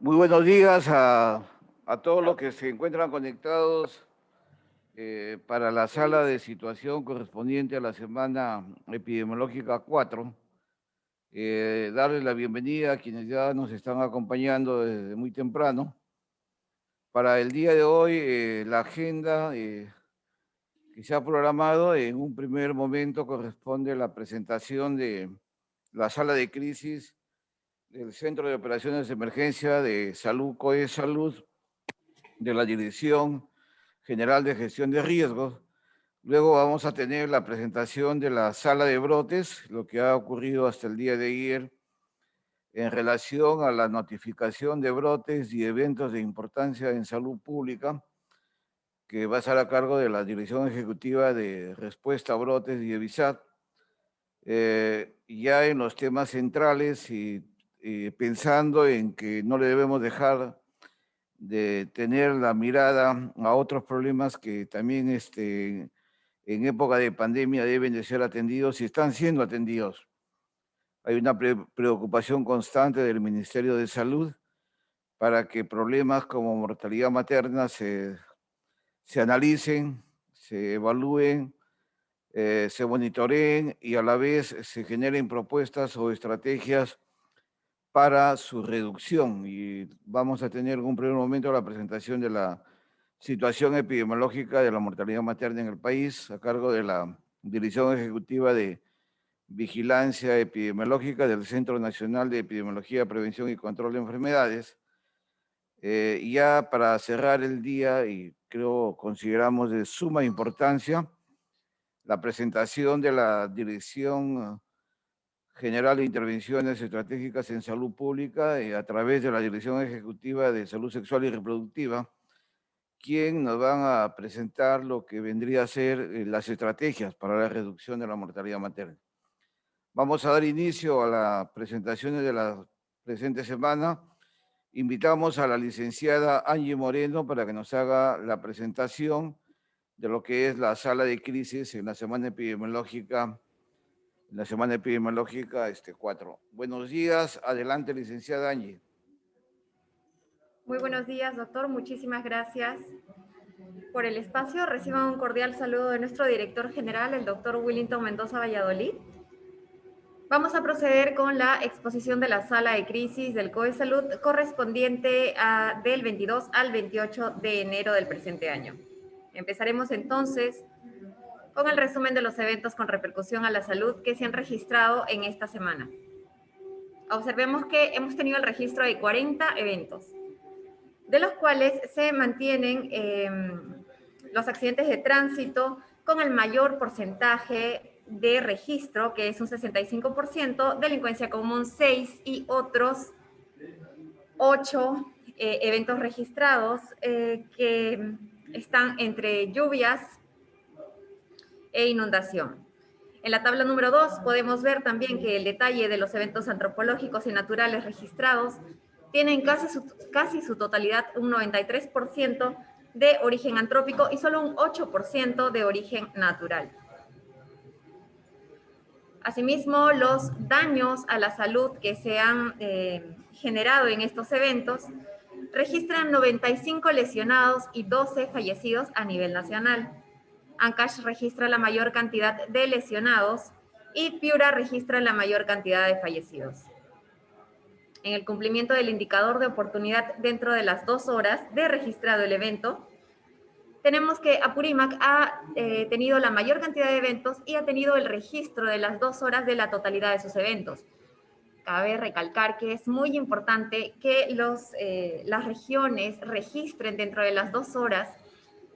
Muy buenos días a todos los que se encuentran conectados para la sala de situación correspondiente a la semana epidemiológica 4. Darles la bienvenida a quienes ya nos están acompañando desde muy temprano. Para el día de hoy, la agenda que se ha programado en un primer momento corresponde a la presentación de la sala de crisis del Centro de Operaciones de Emergencia de Salud, COE Salud, de la Dirección General de Gestión de Riesgos. Luego vamos a tener la presentación de la sala de brotes, lo que ha ocurrido hasta el día de ayer en relación a la notificación de brotes y eventos de importancia en salud pública, que va a estar a cargo de la Dirección Ejecutiva de Respuesta a Brotes y EVISAT. Ya en los temas centrales y pensando en que no le debemos dejar de tener la mirada a otros problemas que también en época de pandemia deben de ser atendidos y están siendo atendidos. Hay una preocupación constante del Ministerio de Salud para que problemas como mortalidad materna se analicen, se evalúen, se monitoreen y a la vez se generen propuestas o estrategias para su reducción. Y vamos a tener en un primer momento la presentación de la situación epidemiológica de la mortalidad materna en el país a cargo de la Dirección Ejecutiva de Vigilancia Epidemiológica del Centro Nacional de Epidemiología, Prevención y Control de Enfermedades. Ya para cerrar el día, y creo consideramos de suma importancia, la presentación de la Dirección General de Intervenciones Estratégicas en Salud Pública a través de la Dirección Ejecutiva de Salud Sexual y Reproductiva, quien nos van a presentar lo que vendría a ser las estrategias para la reducción de la mortalidad materna. Vamos a dar inicio a las presentaciones de la presente semana. Invitamos a la licenciada Angie Moreno para que nos haga la presentación de lo que es la sala de crisis en la semana epidemiológica 4. Buenos días, adelante licenciada Angie. Muy buenos días, doctor. Muchísimas gracias por el espacio. Reciban un cordial saludo de nuestro director general, el doctor Willington Mendoza Valladolid. Vamos a proceder con la exposición de la sala de crisis del COE Salud correspondiente del 22 al 28 de enero del presente año. Empezaremos entonces con el resumen de los eventos con repercusión a la salud que se han registrado en esta semana. Observemos que hemos tenido el registro de 40 eventos, de los cuales se mantienen los accidentes de tránsito con el mayor porcentaje de registro, que es un 65%, delincuencia común 6 y otros 8 eventos registrados que están entre lluvias e inundación. En la tabla número 2 podemos ver también que el detalle de los eventos antropológicos y naturales registrados tienen casi su totalidad, un 93% de origen antrópico y solo un 8% de origen natural. Asimismo, los daños a la salud que se han generado en estos eventos registran 95 lesionados y 12 fallecidos a nivel nacional. Ancash registra la mayor cantidad de lesionados y Piura registra la mayor cantidad de fallecidos. En el cumplimiento del indicador de oportunidad dentro de las 2 horas de registrado el evento, tenemos que Apurímac ha tenido la mayor cantidad de eventos y ha tenido el registro de las 2 horas de la totalidad de sus eventos. Cabe recalcar que es muy importante que las regiones registren dentro de las 2 horas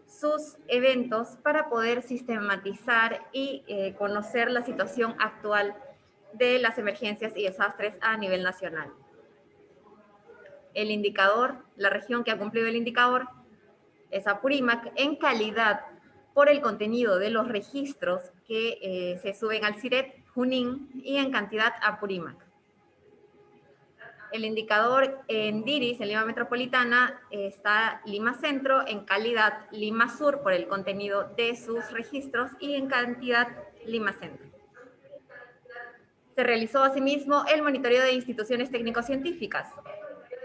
sus eventos para poder sistematizar y conocer la situación actual de las emergencias y desastres a nivel nacional. El indicador, la región que ha cumplido el indicador es Apurímac en calidad por el contenido de los registros que se suben al CIRET, Junín, y en cantidad Apurímac. El indicador en DIRIS, en Lima Metropolitana, está Lima Centro, en calidad Lima Sur por el contenido de sus registros y en cantidad Lima Centro. Se realizó asimismo el monitoreo de instituciones técnico-científicas.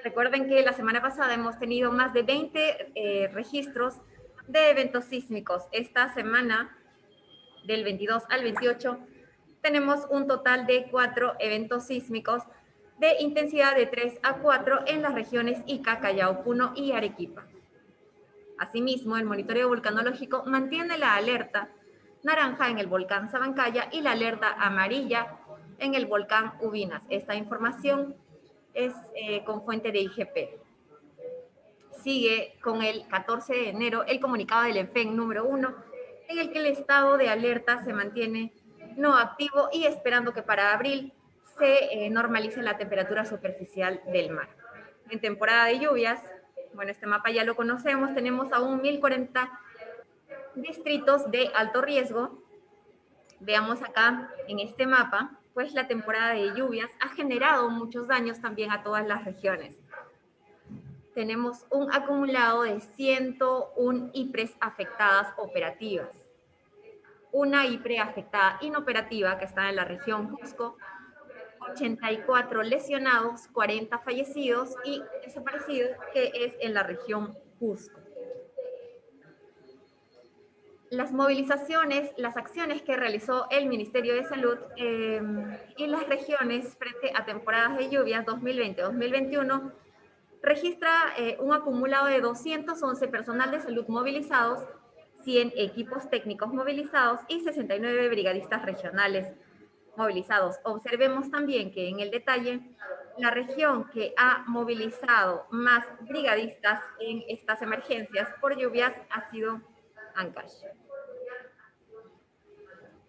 Recuerden que la semana pasada hemos tenido más de 20 registros de eventos sísmicos. Esta semana, del 22 al 28, tenemos un total de 4 eventos sísmicos de intensidad de 3 a 4 en las regiones Ica, Callao, Puno y Arequipa. Asimismo, el monitoreo volcanológico mantiene la alerta naranja en el volcán Sabancaya y la alerta amarilla en el volcán Ubinas. Esta información es con fuente de IGP. Sigue con el 14 de enero el comunicado del ENFEN número 1, en el que el estado de alerta se mantiene no activo y esperando que para abril se normalice la temperatura superficial del mar. En temporada de lluvias, bueno, este mapa ya lo conocemos, tenemos aún 1040 distritos de alto riesgo. Veamos acá en este mapa, pues la temporada de lluvias ha generado muchos daños también a todas las regiones. Tenemos un acumulado de 101 IPRES afectadas operativas. Una IPRE afectada inoperativa que está en la región Cusco, 84 lesionados, 40 fallecidos y desaparecidos que es en la región Cusco. Las movilizaciones, las acciones que realizó el Ministerio de Salud y las regiones frente a temporadas de lluvias 2020-2021 registra un acumulado de 211 personal de salud movilizados, 100 equipos técnicos movilizados y 69 brigadistas regionales movilizados. Observemos también que en el detalle, la región que ha movilizado más brigadistas en estas emergencias por lluvias ha sido Ancash.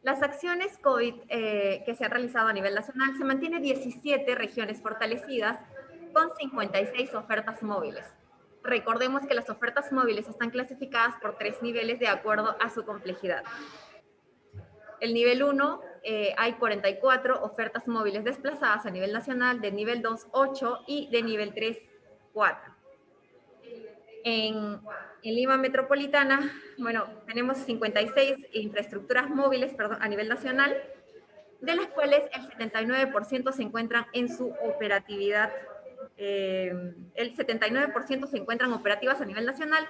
Las acciones COVID que se han realizado a nivel nacional se mantiene 17 regiones fortalecidas con 56 ofertas móviles. Recordemos que las ofertas móviles están clasificadas por 3 niveles de acuerdo a su complejidad. El nivel 1, hay 44 ofertas móviles desplazadas a nivel nacional, de nivel 2, 8 y de nivel 3, 4. En Lima Metropolitana, bueno, tenemos 56 infraestructuras móviles a nivel nacional, de las cuales el 79% se encuentran en su operatividad. El 79% se encuentran operativas a nivel nacional,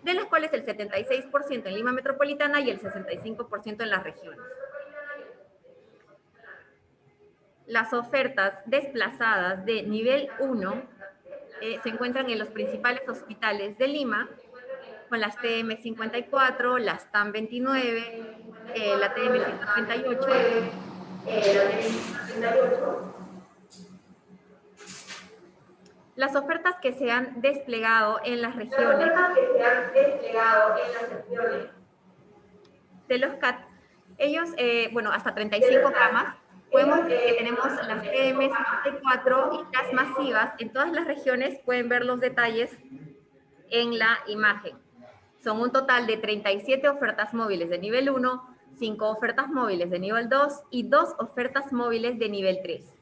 de las cuales el 76% en Lima Metropolitana y el 65% en las regiones. Las ofertas desplazadas de nivel 1 se encuentran en los principales hospitales de Lima, con las TM54, las TAM29, la TM138, Las ofertas que se han desplegado en las regiones de los CAT, ellos, bueno, hasta 35 camas, podemos ver que tenemos las TM54 y las masivas. En todas las regiones pueden ver los detalles en la imagen. Son un total de 37 ofertas móviles de nivel 1, 5 ofertas móviles de nivel 2 y 2 ofertas móviles de nivel 3.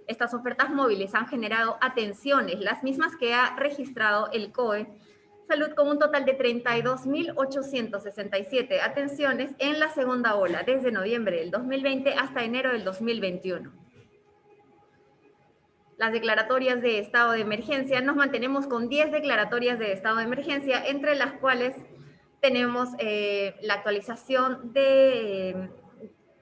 Estas ofertas móviles han generado atenciones, las mismas que ha registrado el COE Salud, con un total de 32.867 atenciones en la segunda ola, desde noviembre del 2020 hasta enero del 2021. Las declaratorias de estado de emergencia, nos mantenemos con 10 declaratorias de estado de emergencia, entre las cuales tenemos la actualización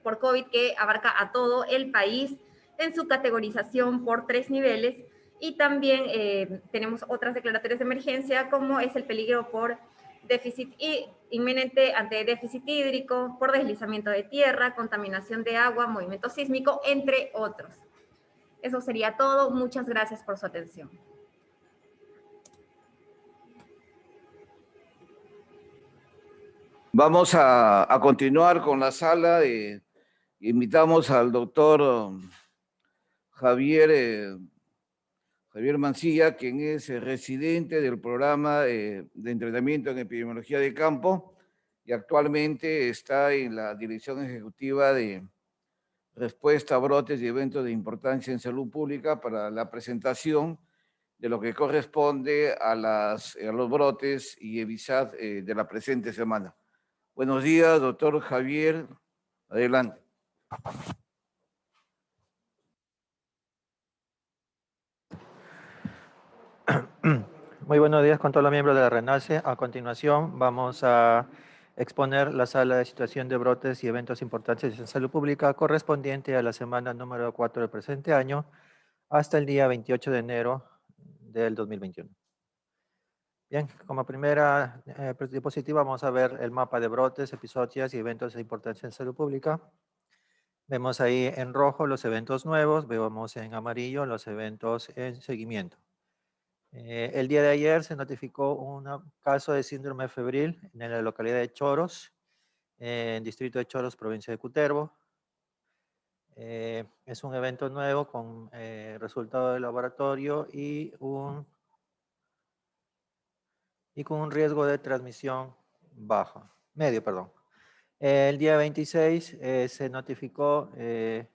por COVID que abarca a todo el país en su categorización por 3 niveles, y también tenemos otras declaratorias de emergencia como es el peligro por déficit inminente ante déficit hídrico, por deslizamiento de tierra, contaminación de agua, movimiento sísmico, entre otros. Eso sería todo. Muchas gracias por su atención. Vamos a continuar con la sala. Invitamos al doctor Javier Mancilla, quien es residente del programa de entrenamiento en epidemiología de campo y actualmente está en la dirección ejecutiva de respuesta a brotes y eventos de importancia en salud pública, para la presentación de lo que corresponde a los brotes y EBISAT de la presente semana. Buenos días, doctor Javier. Adelante. Muy buenos días con todos los miembros de la RENACE. A continuación vamos a exponer la sala de situación de brotes y eventos importantes en salud pública correspondiente a la semana número 4 del presente año hasta el día 28 de enero del 2021. Bien, como primera diapositiva vamos a ver el mapa de brotes, episodios y eventos de importancia en salud pública. Vemos ahí en rojo los eventos nuevos, vemos en amarillo los eventos en seguimiento. El día de ayer se notificó un caso de síndrome febril en la localidad de Choros, en distrito de Choros, provincia de Cutervo. Es un evento nuevo con resultado de laboratorio y con un riesgo de transmisión medio, perdón. El día 26 se notificó en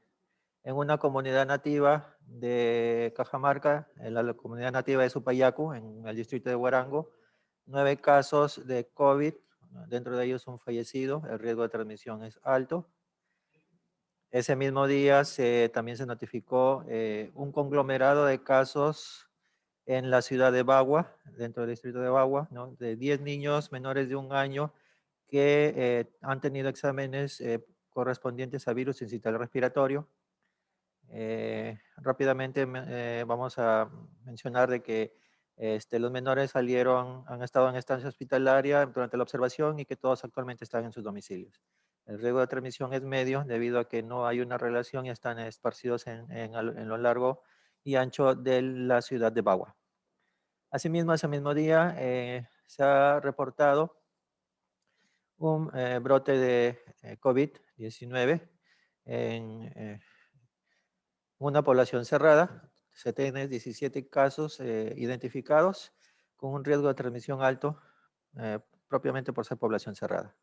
una comunidad nativa de Cajamarca, en la comunidad nativa de Supayacu, en el distrito de Huarango, 9 casos de COVID, dentro de ellos un fallecido, el riesgo de transmisión es alto. Ese mismo día también se notificó un conglomerado de casos en la ciudad de Bagua, dentro del distrito de Bagua, ¿no? De 10 niños menores de 1 año que han tenido exámenes correspondientes a virus sincitial respiratorio. Rápidamente vamos a mencionar de que los menores han estado en estancia hospitalaria durante la observación y que todos actualmente están en sus domicilios. El riesgo de transmisión es medio debido a que no hay una relación y están esparcidos en lo largo y ancho de la ciudad de Bagua. Asimismo, ese mismo día se ha reportado un brote de COVID-19 en una población cerrada. Se tienen 17 casos identificados con un riesgo de transmisión alto, propiamente por ser población cerrada.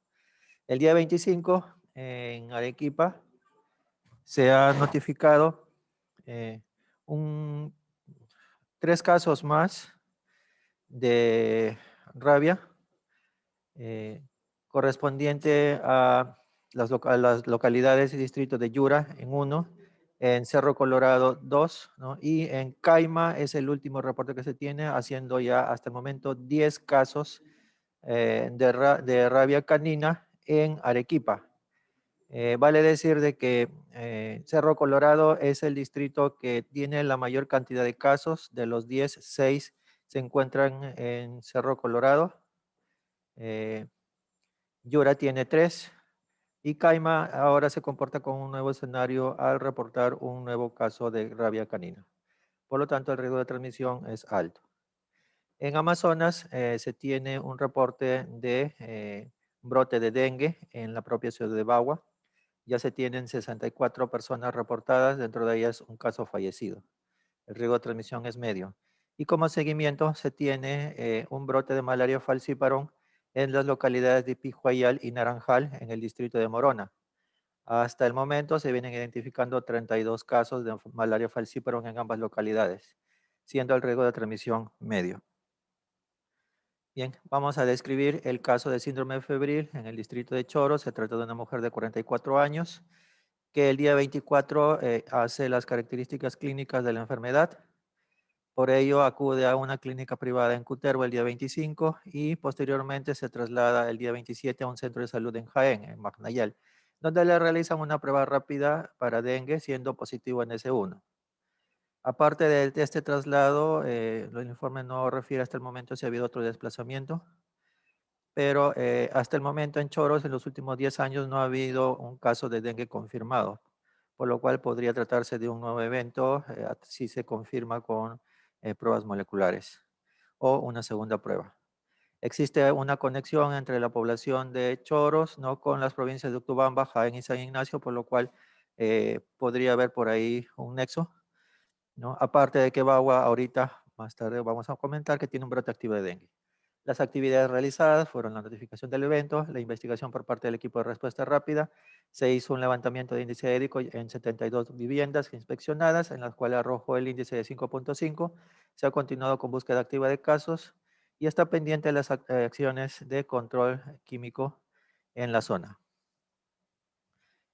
El día 25, en Arequipa, se ha notificado 3 casos más de rabia, correspondiente a las localidades y distritos de Yura en 1, en Cerro Colorado 2, ¿no? Y en Caima es el último reporte que se tiene, haciendo ya hasta el momento 10 casos de rabia canina en Arequipa. Vale decir de que Cerro Colorado es el distrito que tiene la mayor cantidad de casos. De los 10, 6 se encuentran en Cerro Colorado. Yura tiene 3 y Caima ahora se comporta con un nuevo escenario al reportar un nuevo caso de rabia canina. Por lo tanto, el riesgo de transmisión es alto. En Amazonas se tiene un reporte de brote de dengue en la propia ciudad de Bagua. Ya se tienen 64 personas reportadas, dentro de ellas un caso fallecido. El riesgo de transmisión es medio. Y como seguimiento se tiene un brote de malaria falciparum en las localidades de Pijuayal y Naranjal, en el distrito de Morona. Hasta el momento se vienen identificando 32 casos de malaria falciparum en ambas localidades, siendo el riesgo de transmisión medio. Bien, vamos a describir el caso de síndrome febril en el distrito de Choro. Se trata de una mujer de 44 años que el día 24 hace las características clínicas de la enfermedad. Por ello acude a una clínica privada en Cutervo el día 25 y posteriormente se traslada el día 27 a un centro de salud en Jaén, en Magnayal, donde le realizan una prueba rápida para dengue, siendo positivo en S1. Aparte de este traslado, el informe no refiere hasta el momento si ha habido otro desplazamiento, pero hasta el momento en Choros, en los últimos 10 años, no ha habido un caso de dengue confirmado, por lo cual podría tratarse de un nuevo evento si se confirma con pruebas moleculares o una segunda prueba. Existe una conexión entre la población de Choros, ¿no?, con las provincias de Utubamba, Jaén y San Ignacio, por lo cual podría haber por ahí un nexo, ¿no? Aparte de que Bagua ahorita, más tarde vamos a comentar que tiene un brote activo de dengue. Las actividades realizadas fueron la notificación del evento, la investigación por parte del equipo de respuesta rápida, se hizo un levantamiento de índice édico en 72 viviendas inspeccionadas, en las cuales arrojó el índice de 5.5, se ha continuado con búsqueda activa de casos y está pendiente de las acciones de control químico en la zona.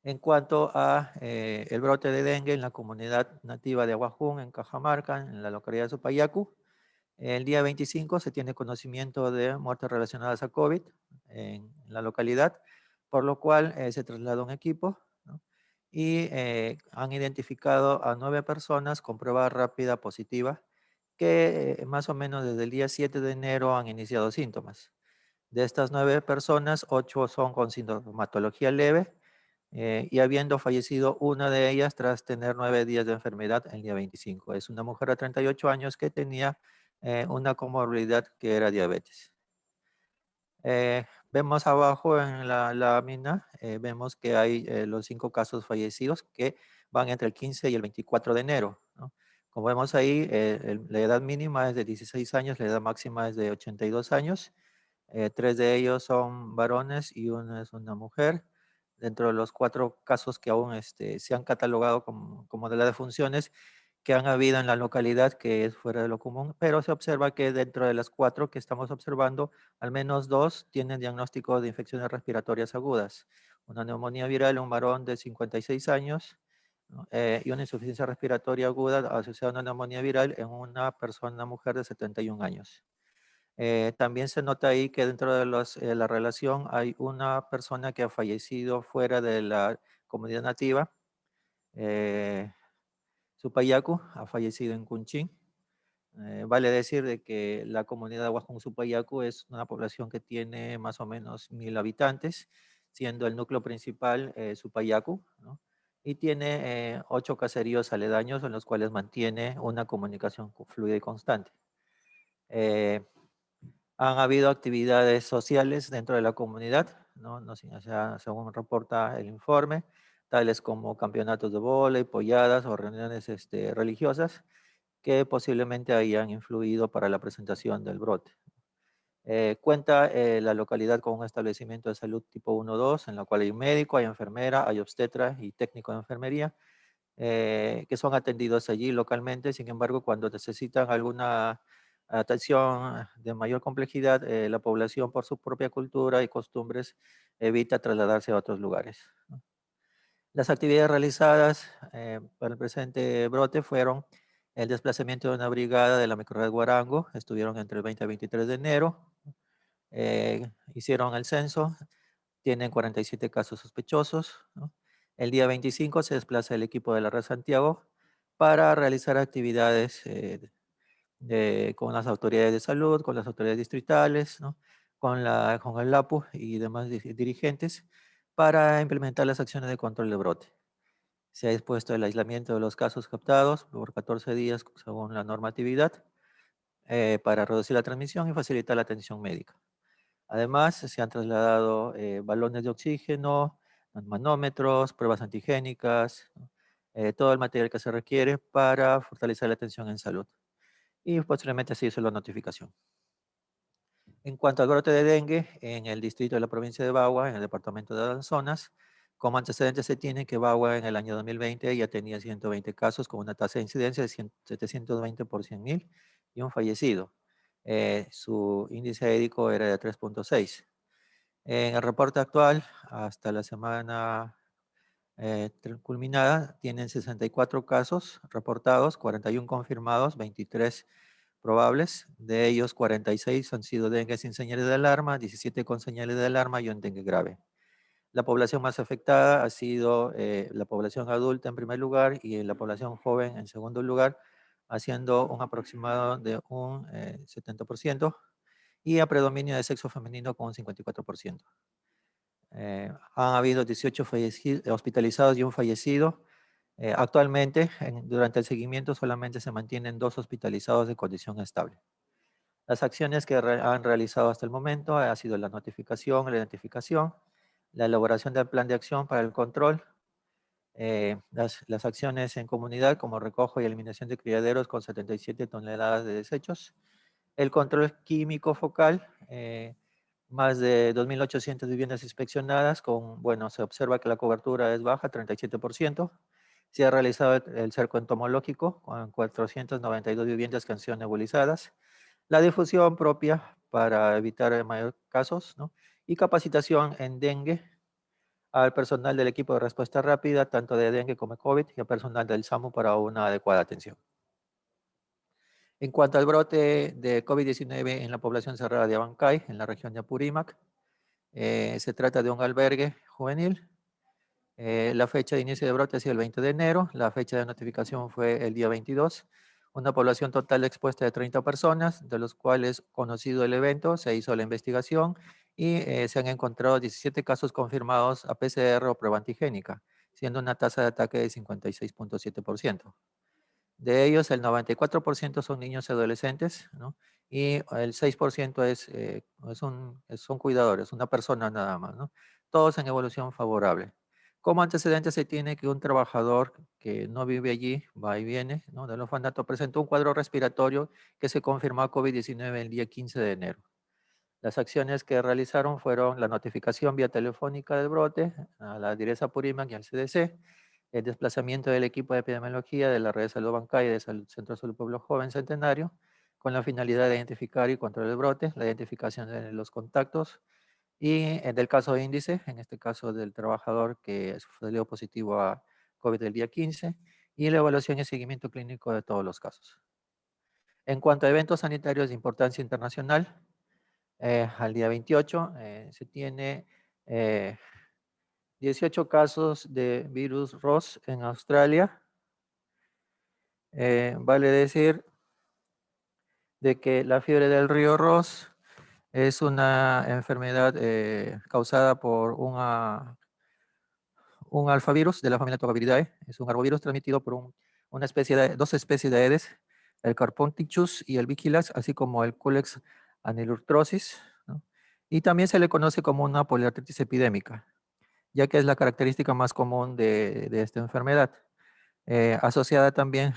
En cuanto a el brote de dengue en la comunidad nativa de Aguajún, en Cajamarca, en la localidad de Supayacu, El día 25 se tiene conocimiento de muertes relacionadas a COVID en la localidad, por lo cual se traslada un equipo, ¿no? Y han identificado a 9 personas con prueba rápida positiva que más o menos desde el día 7 de enero han iniciado síntomas. De estas 9 personas, 8 son con sintomatología leve y habiendo fallecido una de ellas tras tener 9 días de enfermedad el día 25. Es una mujer de 38 años que tenía una comorbilidad que era diabetes. Vemos abajo en la lámina, vemos que hay los 5 casos fallecidos que van entre el 15 y el 24 de enero, ¿no? Como vemos ahí, la edad mínima es de 16 años, la edad máxima es de 82 años. 3 de ellos son varones y una es una mujer. Dentro de los 4 casos que aún se han catalogado como de las defunciones que han habido en la localidad, que es fuera de lo común, pero se observa que dentro de las 4 que estamos observando, al menos 2 tienen diagnóstico de infecciones respiratorias agudas. Una neumonía viral en un varón de 56 años, ¿no? Y una insuficiencia respiratoria aguda asociada a una neumonía viral en una persona mujer de 71 años. También se nota ahí que dentro de la relación hay una persona que ha fallecido fuera de la comunidad nativa. Supayacu ha fallecido en Cunchín. Vale decir de que la comunidad de Huajún Supayacu es una población que tiene más o menos 1000 habitantes, siendo el núcleo principal Supayacu, ¿no? Y tiene 8 caseríos aledaños en los cuales mantiene una comunicación fluida y constante. Han habido actividades sociales dentro de la comunidad, ¿no? Según reporta el informe, tales como campeonatos de vóley, polladas o reuniones religiosas que posiblemente hayan influido para la presentación del brote. Cuenta la localidad con un establecimiento de salud tipo 1-2, en la cual hay un médico, hay enfermera, hay obstetra y técnico de enfermería, que son atendidos allí localmente. Sin embargo, cuando necesitan alguna atención de mayor complejidad, la población por su propia cultura y costumbres evita trasladarse a otros lugares, ¿no? Las actividades realizadas para el presente brote fueron el desplazamiento de una brigada de la microrred Guarango, estuvieron entre el 20 y 23 de enero, hicieron el censo, tienen 47 casos sospechosos, ¿no? El día 25 se desplaza el equipo de la Red Santiago para realizar actividades con las autoridades de salud, con las autoridades distritales, ¿no? Con el APU y demás dirigentes para implementar las acciones de control de brote. Se ha dispuesto el aislamiento de los casos captados por 14 días según la normatividad para reducir la transmisión y facilitar la atención médica. Además, se han trasladado balones de oxígeno, manómetros, pruebas antigénicas, ¿no? Todo el material que se requiere para fortalecer la atención en salud. Y posteriormente se hizo la notificación. En cuanto al brote de dengue, en el distrito de la provincia de Bagua, en el departamento de Amazonas, como antecedentes se tiene que Bagua en el año 2020 ya tenía 120 casos con una tasa de incidencia de 720 por 100.000 y un fallecido. Su índice édico era de 3.6. En el reporte actual, hasta la semana culminada, tienen 64 casos reportados, 41 confirmados, 23 probables. De ellos, 46 han sido dengue sin señales de alarma, 17 con señales de alarma y un dengue grave. La población más afectada ha sido la población adulta en primer lugar y la población joven en segundo lugar, haciendo un aproximado de un 70% y a predominio de sexo femenino con un 54%. Han habido 18 hospitalizados y un fallecido. Actualmente, durante el seguimiento, solamente se mantienen 2 hospitalizados de condición estable. Las acciones que han realizado hasta el momento ha sido la notificación, la identificación, la elaboración del plan de acción para el control, las acciones en comunidad como recojo y eliminación de criaderos con 77 toneladas de desechos, el control químico focal, más de 2.800 viviendas inspeccionadas, se observa que la cobertura es baja, 37%. Se ha realizado el cerco entomológico con 492 viviendas que han sido nebulizadas. La difusión propia para evitar mayores casos, ¿no? Y capacitación en dengue al personal del equipo de respuesta rápida, tanto de dengue como COVID, y al personal del SAMU para una adecuada atención. En cuanto al brote de COVID-19 en la población cerrada de Abancay, en la región de Apurímac, se trata de un albergue juvenil. La fecha de inicio de brote ha sido el 20 de enero, la fecha de notificación fue el día 22. Una población total expuesta de 30 personas, de los cuales, conocido el evento, se hizo la investigación y se han encontrado 17 casos confirmados a PCR o prueba antigénica, siendo una tasa de ataque de 56.7%. De ellos, el 94% son niños y adolescentes, ¿no? Y el 6% son cuidadores, una persona nada más, ¿no? Todos en evolución favorable. Como antecedente se tiene que un trabajador que no vive allí, va y viene, ¿no? Del orfanato presentó un cuadro respiratorio que se confirmó COVID-19 el día 15 de enero. Las acciones que realizaron fueron la notificación vía telefónica del brote a la Direza Apurímac y al CDC, el desplazamiento del equipo de epidemiología de la Red de Salud Bancaria y del Centro de Salud Pueblo Joven Centenario, con la finalidad de identificar y controlar el brote, la identificación de los contactos y del caso de índice, en este caso del trabajador que salió positivo a COVID el día 15, y la evaluación y seguimiento clínico de todos los casos. En cuanto a eventos sanitarios de importancia internacional, al día 28 se tiene 18 casos de virus ROS en Australia. Vale decir de que la fiebre del río Ross es una enfermedad causada por un alfavirus de la familia Tobacillidae. Es un arbovirus transmitido por dos especies de Aedes, el Carponticus y el Bacillus, así como el Culex anelurtrosis, ¿no? Y también se le conoce como una poliartritis epidémica, ya que es la característica más común de esta enfermedad, asociada también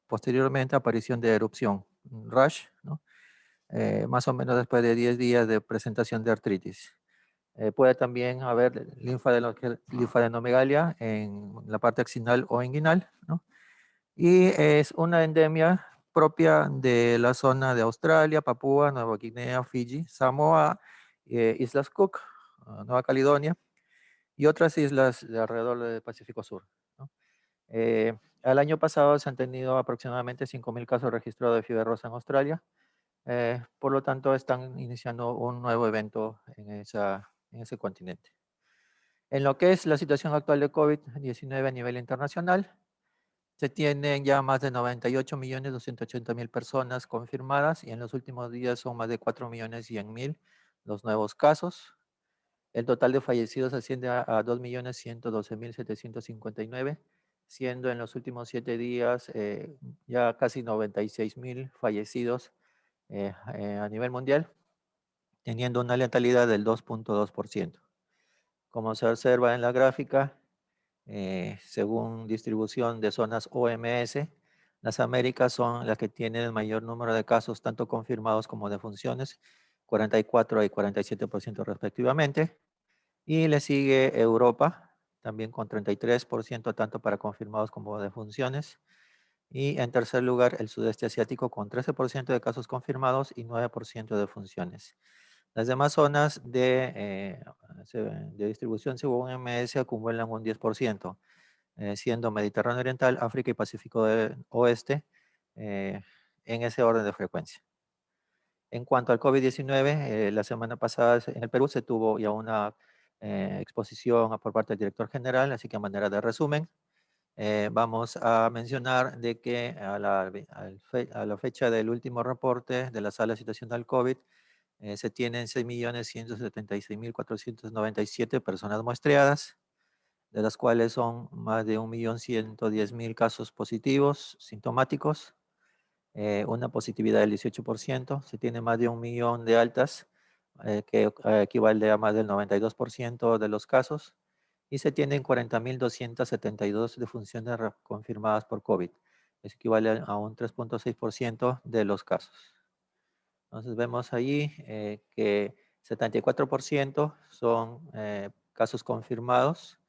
posteriormente a aparición de erupción, rash, ¿no? Más o menos después de 10 días de presentación de artritis. Puede también haber linfadenomegalia en la parte axinal o inguinal, ¿no? Y es una endemia propia de la zona de Australia, Papúa, Nueva Guinea, Fiji, Samoa, Islas Cook, Nueva Caledonia y otras islas de alrededor del Pacífico Sur, ¿no? Al año pasado se han tenido aproximadamente 5.000 casos registrados de fiebre rosa en Australia. Por lo tanto, están iniciando un nuevo evento en ese continente. En lo que es la situación actual de COVID-19 a nivel internacional, se tienen ya más de 98.280.000 personas confirmadas y en los últimos días son más de 4.100.000 los nuevos casos. El total de fallecidos asciende a 2.112.759, siendo en los últimos 7 días ya casi 96.000 fallecidos a nivel mundial, teniendo una letalidad del 2.2%. Como se observa en la gráfica, según distribución de zonas OMS, las Américas son las que tienen el mayor número de casos, tanto confirmados como defunciones, 44 y 47% respectivamente. Y le sigue Europa, también con 33%, tanto para confirmados como defunciones. Y en tercer lugar, el sudeste asiático con 13% de casos confirmados y 9% de defunciones. Las demás zonas de distribución según OMS acumulan un 10%, siendo Mediterráneo Oriental, África y Pacífico Oeste en ese orden de frecuencia. En cuanto al COVID-19, la semana pasada en el Perú se tuvo ya una exposición por parte del director general, así que a manera de resumen, vamos a mencionar de que a la fecha del último reporte de la sala situacional COVID, se tienen 6.176.497 personas muestreadas, de las cuales son más de 1.110.000 casos positivos, sintomáticos, una positividad del 18%, se tiene más de 1 millón de altas, que equivale a más del 92% de los casos, y se tienen 40.272 defunciones confirmadas por COVID. Eso equivale a un 3.6% de los casos. Entonces vemos allí que 74% son casos confirmados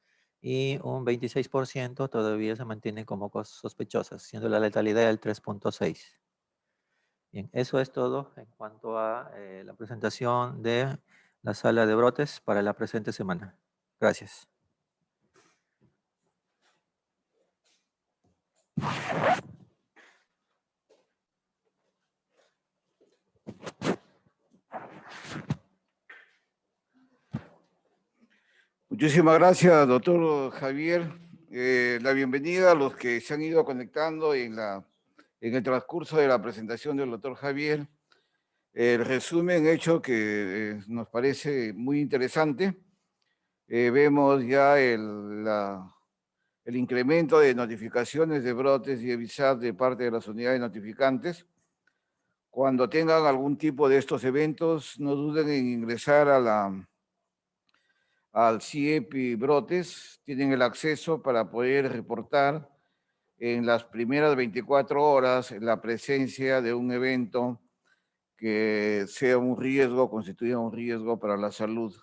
y un 26% todavía se mantienen como cosas sospechosas, siendo la letalidad del 3.6%. Bien, eso es todo en cuanto a la presentación de la sala de brotes para la presente semana. Gracias. Muchísimas gracias, doctor Javier. La bienvenida a los que se han ido conectando en el transcurso de la presentación del doctor Javier. El resumen hecho que nos parece muy interesante. Vemos ya el incremento de notificaciones de brotes y EBISAT de parte de las unidades notificantes. Cuando tengan algún tipo de estos eventos, no duden en ingresar al CIEPI Brotes. Tienen el acceso para poder reportar en las primeras 24 horas la presencia de un evento que sea un riesgo, constituya un riesgo para la salud,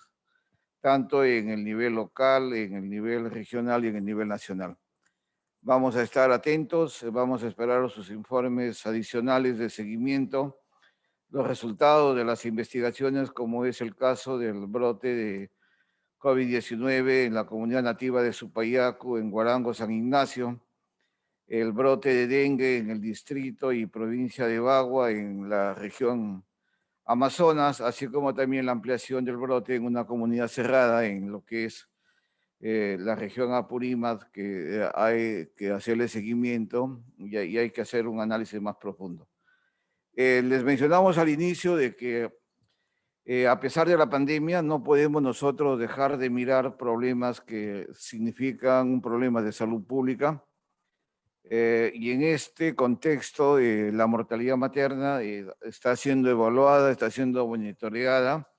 tanto en el nivel local, en el nivel regional y en el nivel nacional. Vamos a estar atentos, vamos a esperar sus informes adicionales de seguimiento, los resultados de las investigaciones, como es el caso del brote de COVID-19 en la comunidad nativa de Supayacu, en Guarango, San Ignacio, el brote de dengue en el distrito y provincia de Bagua, en la región Amazonas, así como también la ampliación del brote en una comunidad cerrada en lo que es la región Apurímac, que hay que hacerle seguimiento y hay que hacer un análisis más profundo. Les mencionamos al inicio de que a pesar de la pandemia no podemos nosotros dejar de mirar problemas que significan un problema de salud pública. Y en este contexto, la mortalidad materna está siendo evaluada, está siendo monitoreada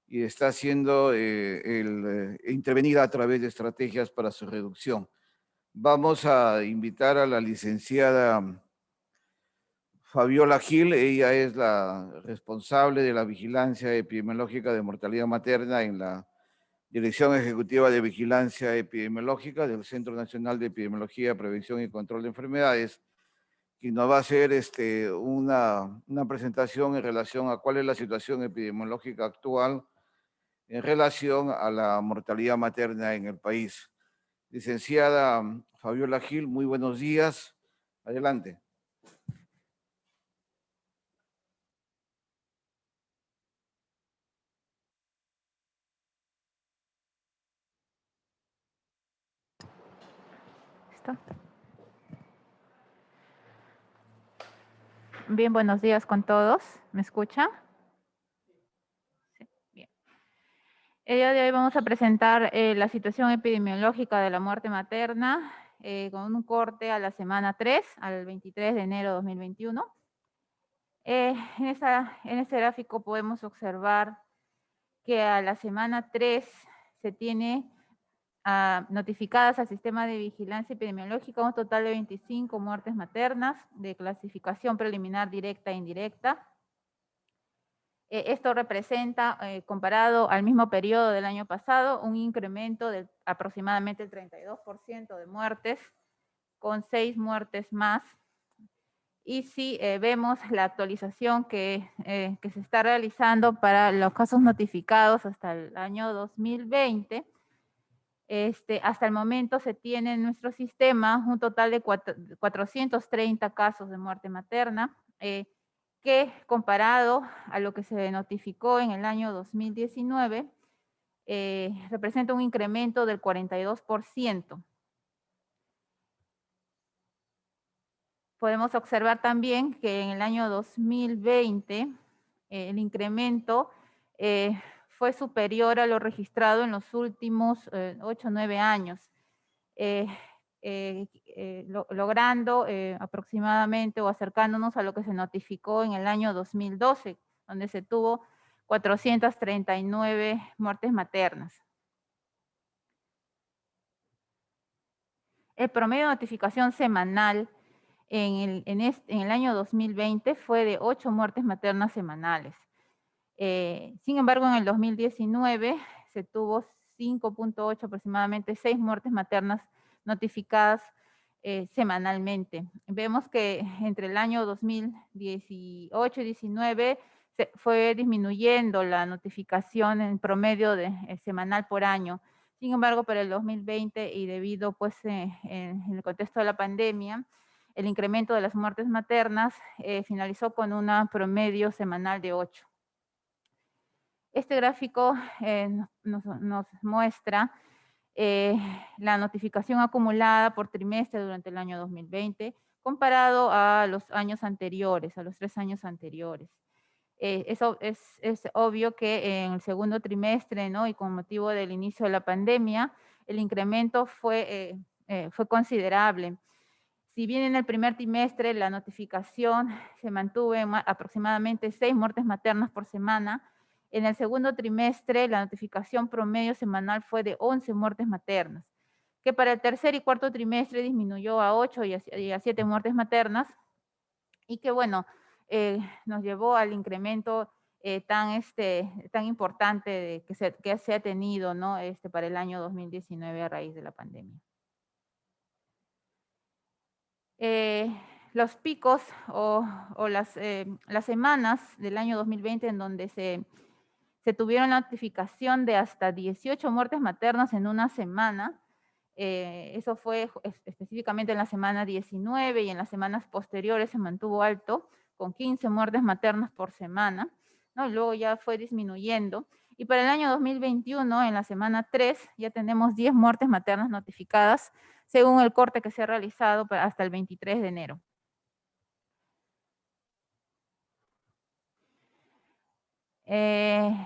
y está siendo intervenida a través de estrategias para su reducción. Vamos a invitar a la licenciada Fabiola Gil. Ella es la responsable de la vigilancia epidemiológica de mortalidad materna en la Dirección Ejecutiva de Vigilancia Epidemiológica del Centro Nacional de Epidemiología, Prevención y Control de Enfermedades, quien nos va a hacer una presentación en relación a cuál es la situación epidemiológica actual en relación a la mortalidad materna en el país. Licenciada Fabiola Gil, muy buenos días. Adelante. Bien, buenos días con todos. ¿Me escuchan? Sí, bien. El día de hoy vamos a presentar la situación epidemiológica de la muerte materna con un corte a la semana 3, al 23 de enero de 2021. En este gráfico podemos observar que a la semana 3 se tiene notificadas al sistema de vigilancia epidemiológica un total de 25 muertes maternas de clasificación preliminar directa e indirecta. Esto representa, comparado al mismo periodo del año pasado, un incremento de aproximadamente el 32% de muertes, con 6 muertes más. Y si vemos la actualización que se está realizando para los casos notificados hasta el año 2020, hasta el momento se tiene en nuestro sistema un total de 430 casos de muerte materna, que comparado a lo que se notificó en el año 2019, representa un incremento del 42%. Podemos observar también que en el año 2020 el incremento fue superior a lo registrado en los últimos 8 o 9 años, logrando aproximadamente o acercándonos a lo que se notificó en el año 2012, donde se tuvo 439 muertes maternas. El promedio de notificación semanal en el año 2020 fue de 8 muertes maternas semanales. Sin embargo, en el 2019 se tuvo 5.8, aproximadamente 6 muertes maternas notificadas semanalmente. Vemos que entre el año 2018 y 2019 se fue disminuyendo la notificación en promedio semanal por año. Sin embargo, para el 2020 y debido pues en el contexto de la pandemia, el incremento de las muertes maternas finalizó con un promedio semanal de 8. Este gráfico nos muestra la notificación acumulada por trimestre durante el año 2020 comparado a los años anteriores, a los 3 años anteriores. Eso es obvio que en el segundo trimestre, ¿no? Y con motivo del inicio de la pandemia, el incremento fue considerable. Si bien en el primer trimestre la notificación se mantuvo en aproximadamente 6 muertes maternas por semana, en el segundo trimestre la notificación promedio semanal fue de 11 muertes maternas, que para el tercer y cuarto trimestre disminuyó a 8 y a 7 muertes maternas, y que bueno, nos llevó al incremento tan importante que se ha tenido, ¿no? Para el año 2019 a raíz de la pandemia. Los picos o las semanas del año 2020 en donde se tuvieron notificación de hasta 18 muertes maternas en una semana. Eso fue específicamente en la semana 19 y en las semanas posteriores se mantuvo alto, con 15 muertes maternas por semana, ¿no? Y luego ya fue disminuyendo. Y para el año 2021, en la semana 3, ya tenemos 10 muertes maternas notificadas, según el corte que se ha realizado hasta el 23 de enero.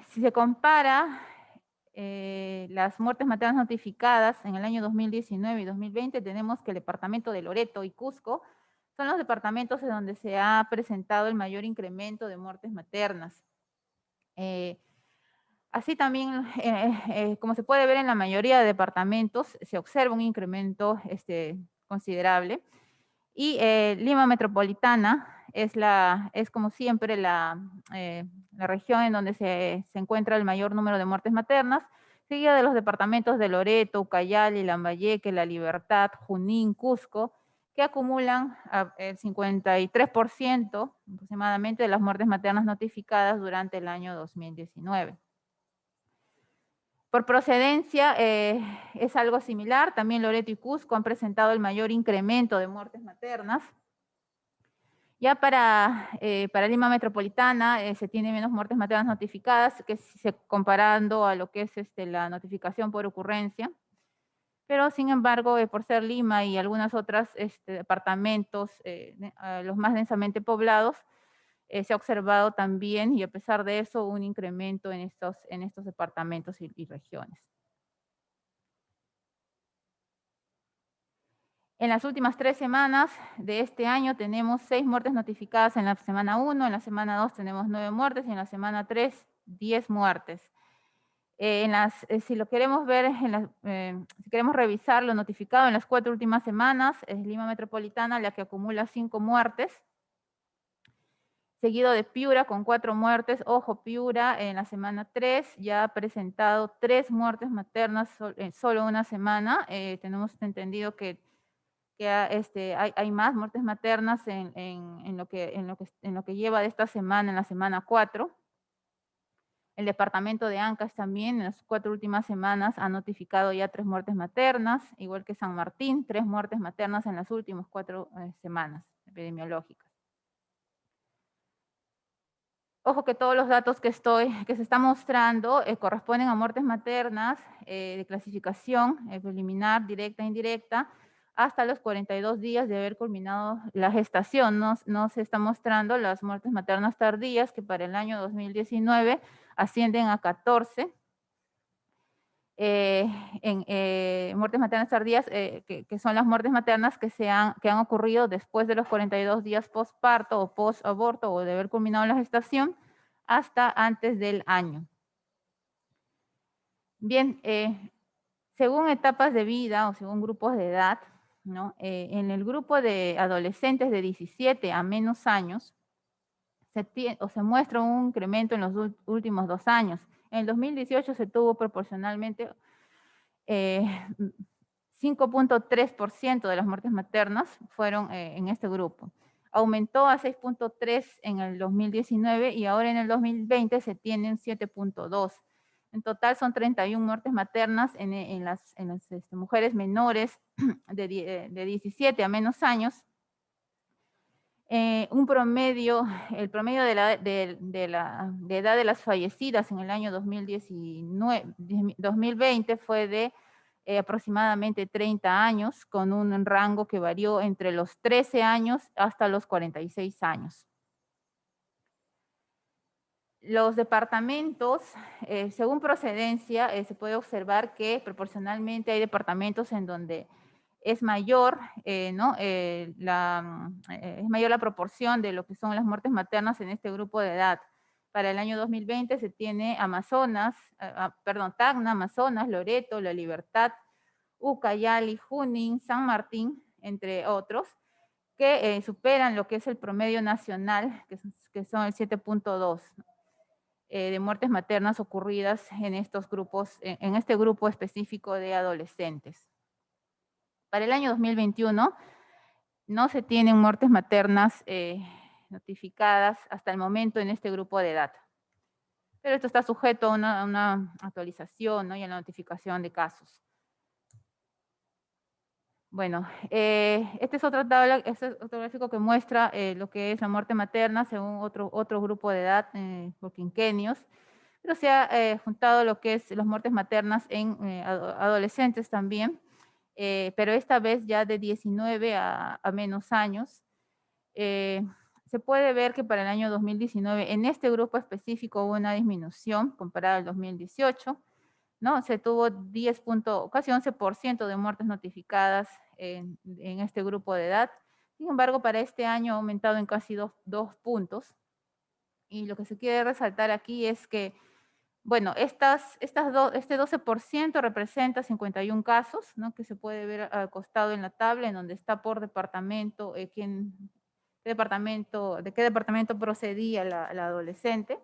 Si se compara las muertes maternas notificadas en el año 2019 y 2020, tenemos que el departamento de Loreto y Cusco son los departamentos en donde se ha presentado el mayor incremento de muertes maternas. Así también, como se puede ver en la mayoría de departamentos, se observa un incremento considerable. Y Lima Metropolitana es como siempre la región en donde se encuentra el mayor número de muertes maternas, seguida de los departamentos de Loreto, Ucayali, Lambayeque, La Libertad, Junín, Cusco, que acumulan el 53% aproximadamente de las muertes maternas notificadas durante el año 2019. Por procedencia es algo similar, también Loreto y Cusco han presentado el mayor incremento de muertes maternas. Ya para Lima Metropolitana se tiene menos muertes maternas notificadas, que comparando a lo que es la notificación por ocurrencia. Pero sin embargo, por ser Lima y algunos otros departamentos, los más densamente poblados, se ha observado también, y a pesar de eso, un incremento en estos departamentos y regiones. En las últimas 3 semanas de este año tenemos 6 muertes notificadas en la semana 1, en la semana 2 tenemos 9 muertes y en la semana 3, 10 muertes. Si lo queremos ver, si queremos revisar lo notificado en las 4 últimas semanas, es Lima Metropolitana la que acumula 5 muertes, seguido de Piura con 4 muertes. Ojo, Piura en la semana 3 ya ha presentado 3 muertes maternas en solo una semana. Tenemos entendido que hay más muertes maternas en lo que lleva de esta semana, en la semana 4. El departamento de Ancash también en las 4 últimas semanas ha notificado ya 3 muertes maternas, igual que San Martín, 3 muertes maternas en las últimas 4 semanas epidemiológicas. Ojo que todos los datos que se están mostrando corresponden a muertes maternas de clasificación preliminar, directa e indirecta, hasta los 42 días de haber culminado la gestación. No se está mostrando las muertes maternas tardías, que para el año 2019 ascienden a 14. Muertes maternas tardías, que son las muertes maternas que han ocurrido después de los 42 días postparto o post-aborto o de haber culminado la gestación, hasta antes del año. Bien, según etapas de vida o según grupos de edad, ¿no? En el grupo de adolescentes de 17 a menos años, se muestra un incremento en los últimos 2 años. En el 2018 se tuvo proporcionalmente 5.3% de las muertes maternas fueron en este grupo. Aumentó a 6.3 en el 2019 y ahora en el 2020 se tienen 7.2. En total son 31 muertes maternas en las mujeres menores de 17 a menos años. un promedio, el promedio de edad de las fallecidas en el año 2020 fue de aproximadamente 30 años, con un rango que varió entre los 13 años hasta los 46 años. Los departamentos, según procedencia, se puede observar que proporcionalmente hay departamentos en donde es mayor, ¿no? Es mayor la proporción de lo que son las muertes maternas en este grupo de edad. Para el año 2020 se tiene Tacna, Amazonas, Loreto, La Libertad, Ucayali, Junín, San Martín, entre otros, que superan lo que es el promedio nacional, que son el 7.2 de muertes maternas ocurridas en estos grupos, en este grupo específico de adolescentes. Para el año 2021 no se tienen muertes maternas notificadas hasta el momento en este grupo de edad. Pero esto está sujeto a una actualización, ¿no? Y a la notificación de casos. Bueno, este es otra tabla, este es otro gráfico que muestra lo que es la muerte materna según otro grupo de edad por quinquenios. Pero se ha juntado lo que es las muertes maternas en adolescentes también, pero esta vez ya de 19 a menos años. Se puede ver que para el año 2019 en este grupo específico hubo una disminución comparada al 2018, ¿no? Se tuvo casi 11% de muertes notificadas en este grupo de edad. Sin embargo, para este año ha aumentado en casi 2 puntos. Y lo que se quiere resaltar aquí es que, bueno, este 12% representa 51 casos, ¿no? Que se puede ver al costado en la tabla, en donde está por departamento, de qué departamento procedía la adolescente.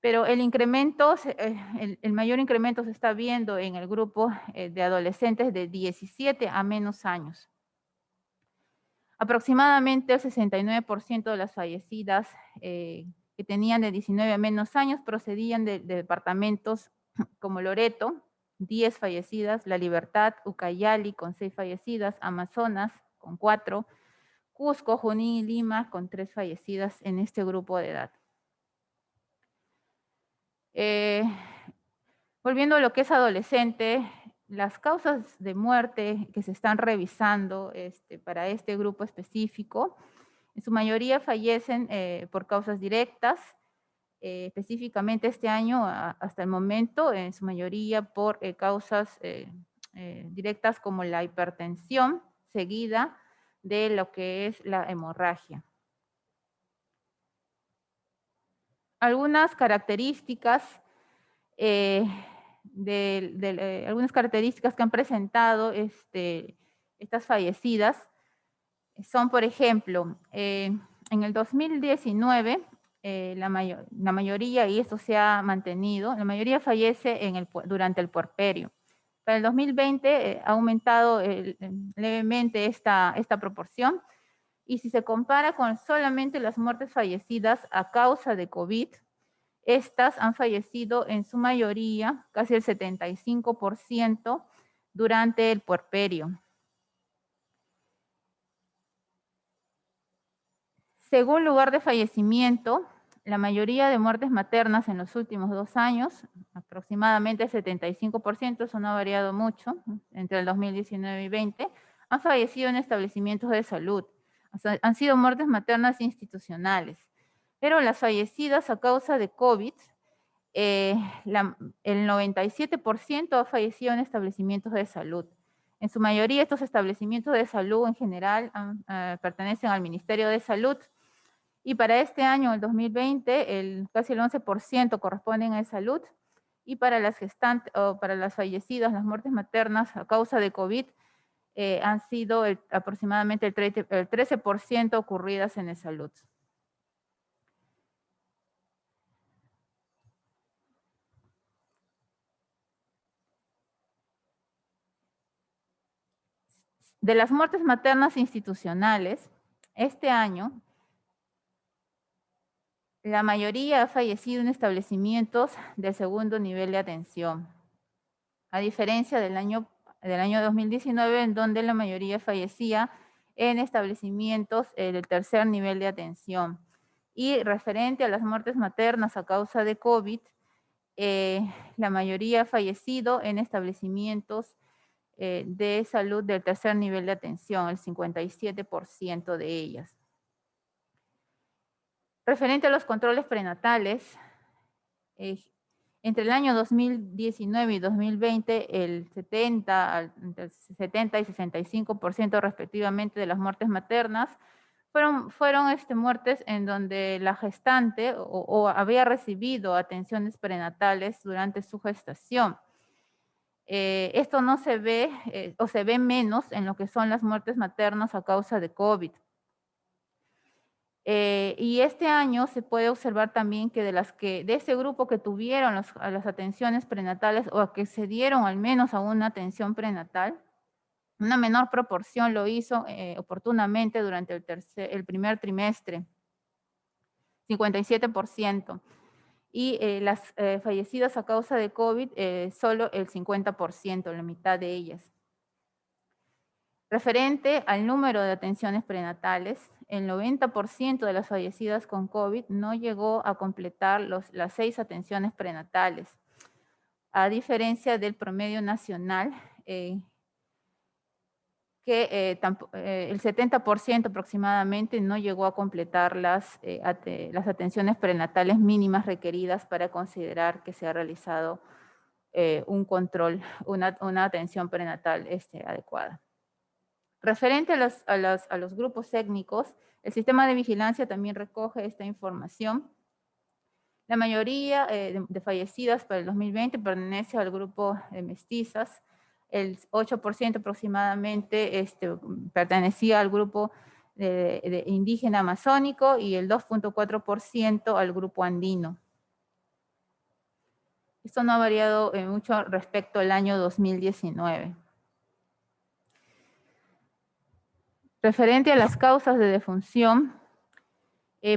Pero el incremento, el mayor incremento se está viendo en el grupo de adolescentes de 17 a menos años. Aproximadamente el 69% de las fallecidas que tenían de 19 a menos años procedían de departamentos como Loreto, 10 fallecidas, La Libertad, Ucayali con 6 fallecidas, Amazonas con 4, Cusco, Junín y Lima con 3 fallecidas en este grupo de edad. Volviendo a lo que es adolescente, las causas de muerte que se están revisando para este grupo específico, en su mayoría fallecen por causas directas, específicamente este año hasta el momento, en su mayoría por causas directas como la hipertensión, seguida de lo que es la hemorragia. Algunas características algunas características que han presentado estas fallecidas son, por ejemplo, en el 2019, la mayoría, y esto se ha mantenido, la mayoría fallece durante el puerperio. Para el 2020 ha aumentado levemente esta proporción, y si se compara con solamente las muertes fallecidas a causa de COVID, estas han fallecido en su mayoría, casi el 75%, durante el puerperio. Según lugar de fallecimiento, la mayoría de muertes maternas en los últimos 2 años, aproximadamente el 75%, eso no ha variado mucho, entre el 2019 y 2020, han fallecido en establecimientos de salud. O sea, han sido muertes maternas institucionales. Pero las fallecidas a causa de COVID, el 97% ha fallecido en establecimientos de salud. En su mayoría, estos establecimientos de salud en general pertenecen al Ministerio de Salud. Y para este año, el 2020, casi el 11% corresponden a salud. Y para las gestantes o para las fallecidas, las muertes maternas a causa de COVID, han sido aproximadamente el 13% ocurridas en salud. De las muertes maternas institucionales, este año, la mayoría ha fallecido en establecimientos del segundo nivel de atención, a diferencia del año 2019, en donde la mayoría fallecía en establecimientos del tercer nivel de atención. Y referente a las muertes maternas a causa de COVID, la mayoría ha fallecido en establecimientos de salud del tercer nivel de atención, el 57% de ellas. Referente a los controles prenatales, entre el año 2019 y 2020, entre el 70 y 65% respectivamente de las muertes maternas fueron muertes en donde la gestante o había recibido atenciones prenatales durante su gestación. Esto no se ve o se ve menos en lo que son las muertes maternas a causa de COVID. Y este año se puede observar también que de ese grupo que tuvieron las atenciones prenatales o que se dieron al menos a una atención prenatal, una menor proporción lo hizo oportunamente durante el primer trimestre, 57%. Y las fallecidas a causa de COVID, solo el 50%, la mitad de ellas. Referente al número de atenciones prenatales, el 90% de las fallecidas con COVID no llegó a completar las 6 atenciones prenatales, a diferencia del promedio nacional, que el 70% aproximadamente no llegó a completar las atenciones prenatales mínimas requeridas para considerar que se ha realizado un control, una atención prenatal adecuada. Referente a los grupos étnicos, el sistema de vigilancia también recoge esta información. La mayoría de fallecidas para el 2020 pertenece al grupo de mestizas, el 8% aproximadamente pertenecía al grupo de indígena amazónico y el 2.4% al grupo andino. Esto no ha variado mucho respecto al año 2019. Referente a las causas de defunción,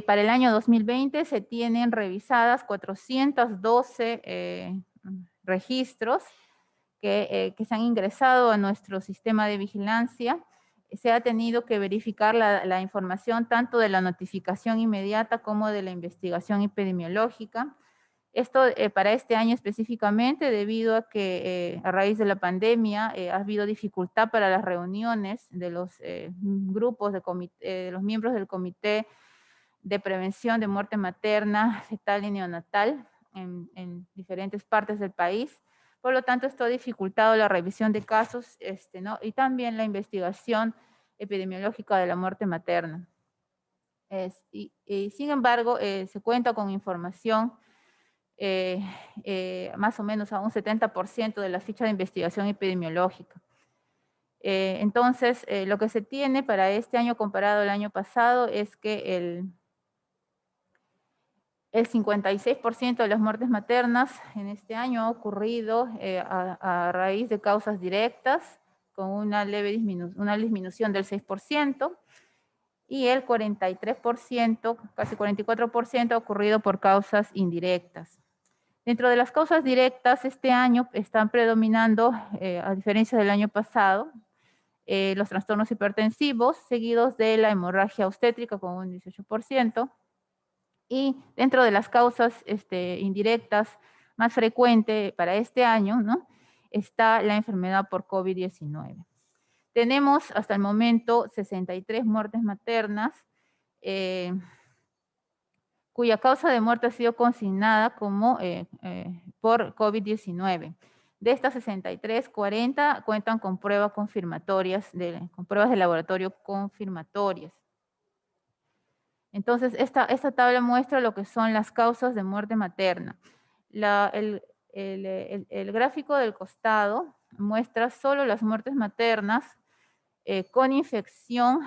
para el año 2020 se tienen revisadas 412 registros que se han ingresado a nuestro sistema de vigilancia. Se ha tenido que verificar la información tanto de la notificación inmediata como de la investigación epidemiológica. Esto para este año específicamente debido a que a raíz de la pandemia ha habido dificultad para las reuniones de los grupos de los miembros del Comité de Prevención de Muerte Materna, Fetal y Neonatal en diferentes partes del país. Por lo tanto, esto ha dificultado la revisión de casos y también la investigación epidemiológica de la muerte materna. Sin embargo, se cuenta con información más o menos a un 70% de la ficha de investigación epidemiológica. Entonces, lo que se tiene para este año comparado al año pasado es que el 56% de las muertes maternas en este año ha ocurrido a raíz de causas directas, con una disminución del 6%, y el 43%, casi 44%, ha ocurrido por causas indirectas. Dentro de las causas directas, este año están predominando, a diferencia del año pasado, los trastornos hipertensivos, seguidos de la hemorragia obstétrica con un 18%, y dentro de las causas indirectas más frecuente para este año, ¿no?, está la enfermedad por COVID-19. Tenemos hasta el momento 63 muertes maternas, cuya causa de muerte ha sido consignada como por COVID-19. De estas 63, 40 cuentan con pruebas confirmatorias, con pruebas de laboratorio confirmatorias. Entonces, esta tabla muestra lo que son las causas de muerte materna. El gráfico del costado muestra solo las muertes maternas con infección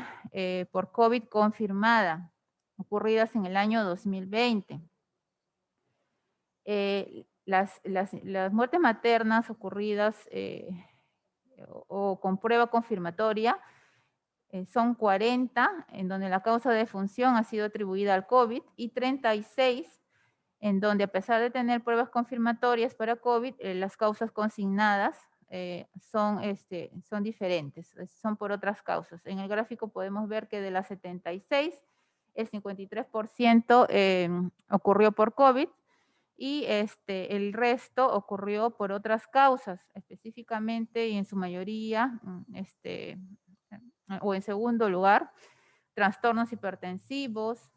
por COVID confirmada, ocurridas en el año 2020. Las muertes maternas ocurridas o con prueba confirmatoria son 40, en donde la causa de defunción ha sido atribuida al COVID, y 36, en donde a pesar de tener pruebas confirmatorias para COVID, las causas consignadas son diferentes, son por otras causas. En el gráfico podemos ver que de las 76, el 53% ocurrió por COVID y el resto ocurrió por otras causas, específicamente y en su mayoría, o en segundo lugar, trastornos hipertensivos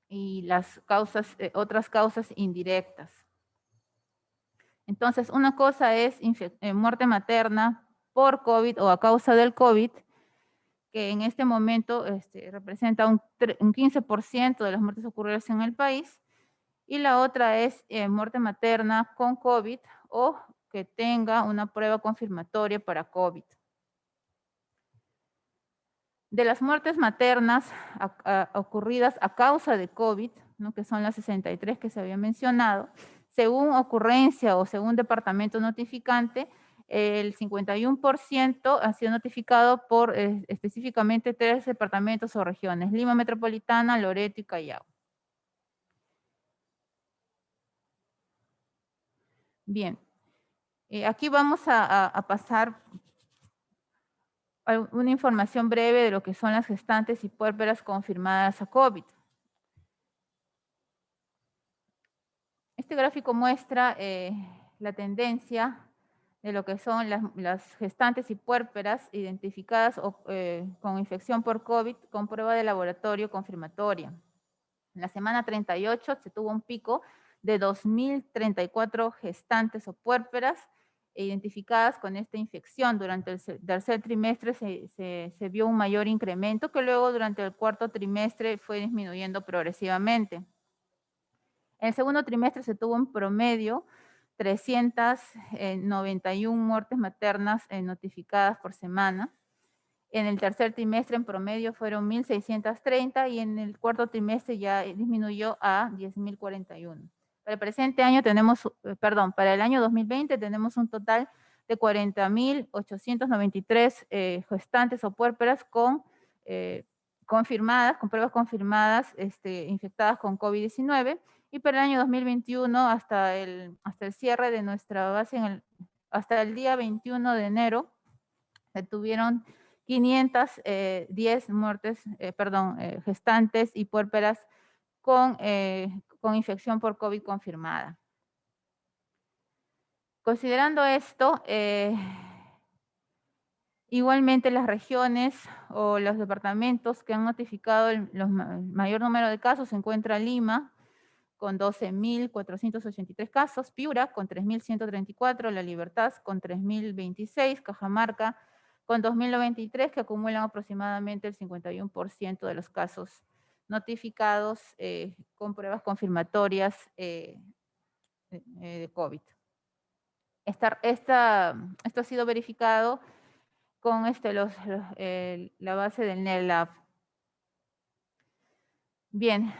y las causas, otras causas indirectas. Entonces, una cosa es muerte materna por COVID o a causa del COVID, que en este momento representa un 15% de las muertes ocurridas en el país, y la otra es muerte materna con COVID o que tenga una prueba confirmatoria para COVID. De las muertes maternas ocurridas a causa de COVID, ¿no?, que son las 63 que se había mencionado, según ocurrencia o según departamento notificante, el 51% ha sido notificado por específicamente 3 departamentos o regiones: Lima Metropolitana, Loreto y Callao. Bien, aquí vamos a pasar una información breve de lo que son las gestantes y puérperas confirmadas a COVID. Este gráfico muestra la tendencia de lo que son las gestantes y puérperas identificadas con infección por COVID con prueba de laboratorio confirmatoria. En la semana 38 se tuvo un pico de 2.034 gestantes o puérperas identificadas con esta infección. Durante el tercer trimestre se vio un mayor incremento, que luego durante el cuarto trimestre fue disminuyendo progresivamente. En el segundo trimestre se tuvo en promedio 391 muertes maternas notificadas por semana. En el tercer trimestre en promedio fueron 1.630 y en el cuarto trimestre ya disminuyó a 10.041. Para el presente año para el año 2020 tenemos un total de 40.893 gestantes o puérperas confirmadas, con pruebas confirmadas infectadas con COVID-19, y para el año 2021 hasta el cierre de nuestra base, hasta el día 21 de enero, se tuvieron 510 gestantes y puérperas con infección por COVID confirmada. Considerando esto, igualmente las regiones o los departamentos que han notificado el mayor número de casos se encuentra Lima con 12.483 casos, Piura con 3.134, La Libertad con 3.026, Cajamarca con 2.093, que acumulan aproximadamente el 51% de los casos notificados con pruebas confirmatorias de COVID. Esto ha sido verificado con la base del NELAB. Bien.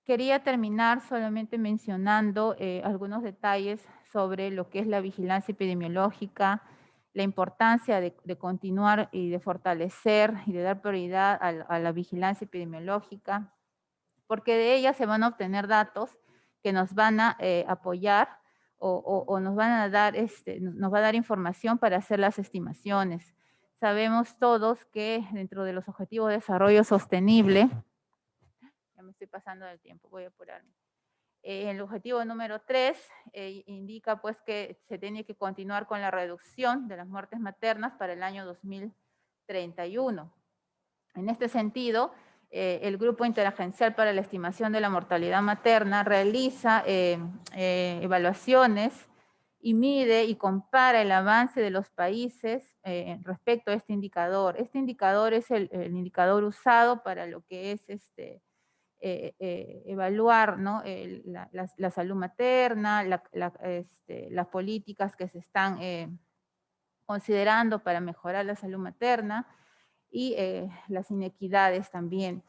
Quería terminar solamente mencionando algunos detalles sobre lo que es la vigilancia epidemiológica, la importancia de continuar y de fortalecer y de dar prioridad a la vigilancia epidemiológica, porque de ella se van a obtener datos que nos van a apoyar o nos van a dar, nos va a dar información para hacer las estimaciones. Sabemos todos que dentro de los Objetivos de Desarrollo Sostenible, ya me estoy pasando del tiempo, voy a apurarme. El objetivo número 3 indica pues que se tiene que continuar con la reducción de las muertes maternas para el año 2031. En este sentido, el Grupo Interagencial para la Estimación de la Mortalidad Materna realiza evaluaciones y mide y compara el avance de los países respecto a este indicador. Este indicador es el indicador usado para lo que es evaluar, ¿no?, la salud materna, las políticas que se están considerando para mejorar la salud materna y las inequidades también.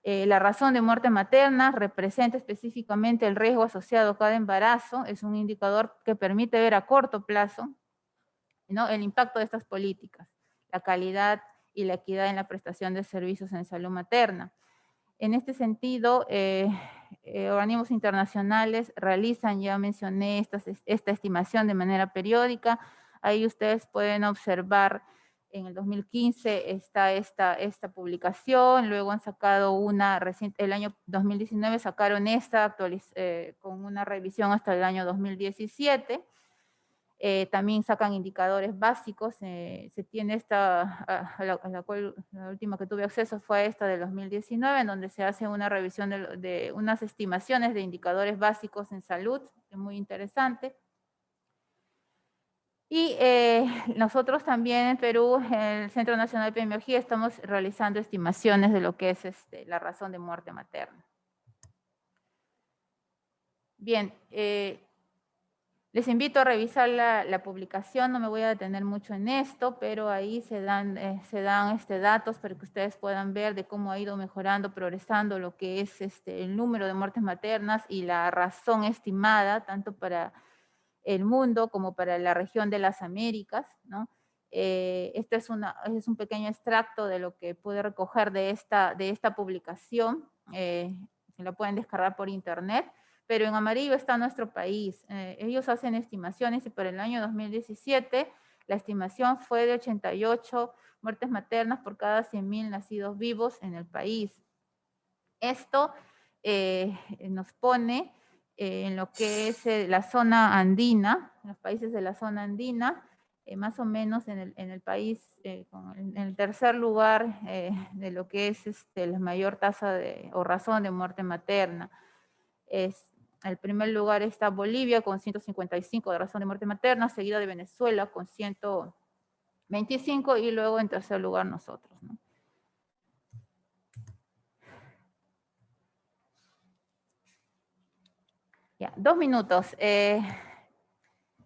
La razón de muerte materna representa específicamente el riesgo asociado a cada embarazo. Es un indicador que permite ver a corto plazo, ¿no?, el impacto de estas políticas, la calidad y la equidad en la prestación de servicios en salud materna. En este sentido, organismos internacionales realizan, ya mencioné, esta estimación de manera periódica. Ahí ustedes pueden observar, en el 2015 está esta publicación, luego han sacado una reciente, el año 2019 sacaron esta con una revisión hasta el año 2017. También sacan indicadores básicos. Se tiene esta, la última que tuve acceso fue esta del 2019, en donde se hace una revisión de unas estimaciones de indicadores básicos en salud, que es muy interesante. Y nosotros también en Perú, en el Centro Nacional de Epidemiología, estamos realizando estimaciones de lo que es la razón de muerte materna. Bien, les invito a revisar la publicación, no me voy a detener mucho en esto, pero ahí se dan datos para que ustedes puedan ver de cómo ha ido mejorando, progresando lo que es el número de muertes maternas y la razón estimada, tanto para el mundo como para la región de las Américas, ¿no? Este es un pequeño extracto de lo que pude recoger de esta publicación, se la pueden descargar por internet, pero en amarillo está nuestro país. Ellos hacen estimaciones y para el año 2017 la estimación fue de 88 muertes maternas por cada 100.000 nacidos vivos en el país. Esto nos pone en lo que es la zona andina, los países de la zona andina, más o menos en el país, en el tercer lugar de lo que es la mayor tasa o razón de muerte materna. El primer lugar está Bolivia con 155 de razón de muerte materna, seguida de Venezuela con 125 y luego en tercer lugar nosotros, ¿no? Ya, 2 minutos.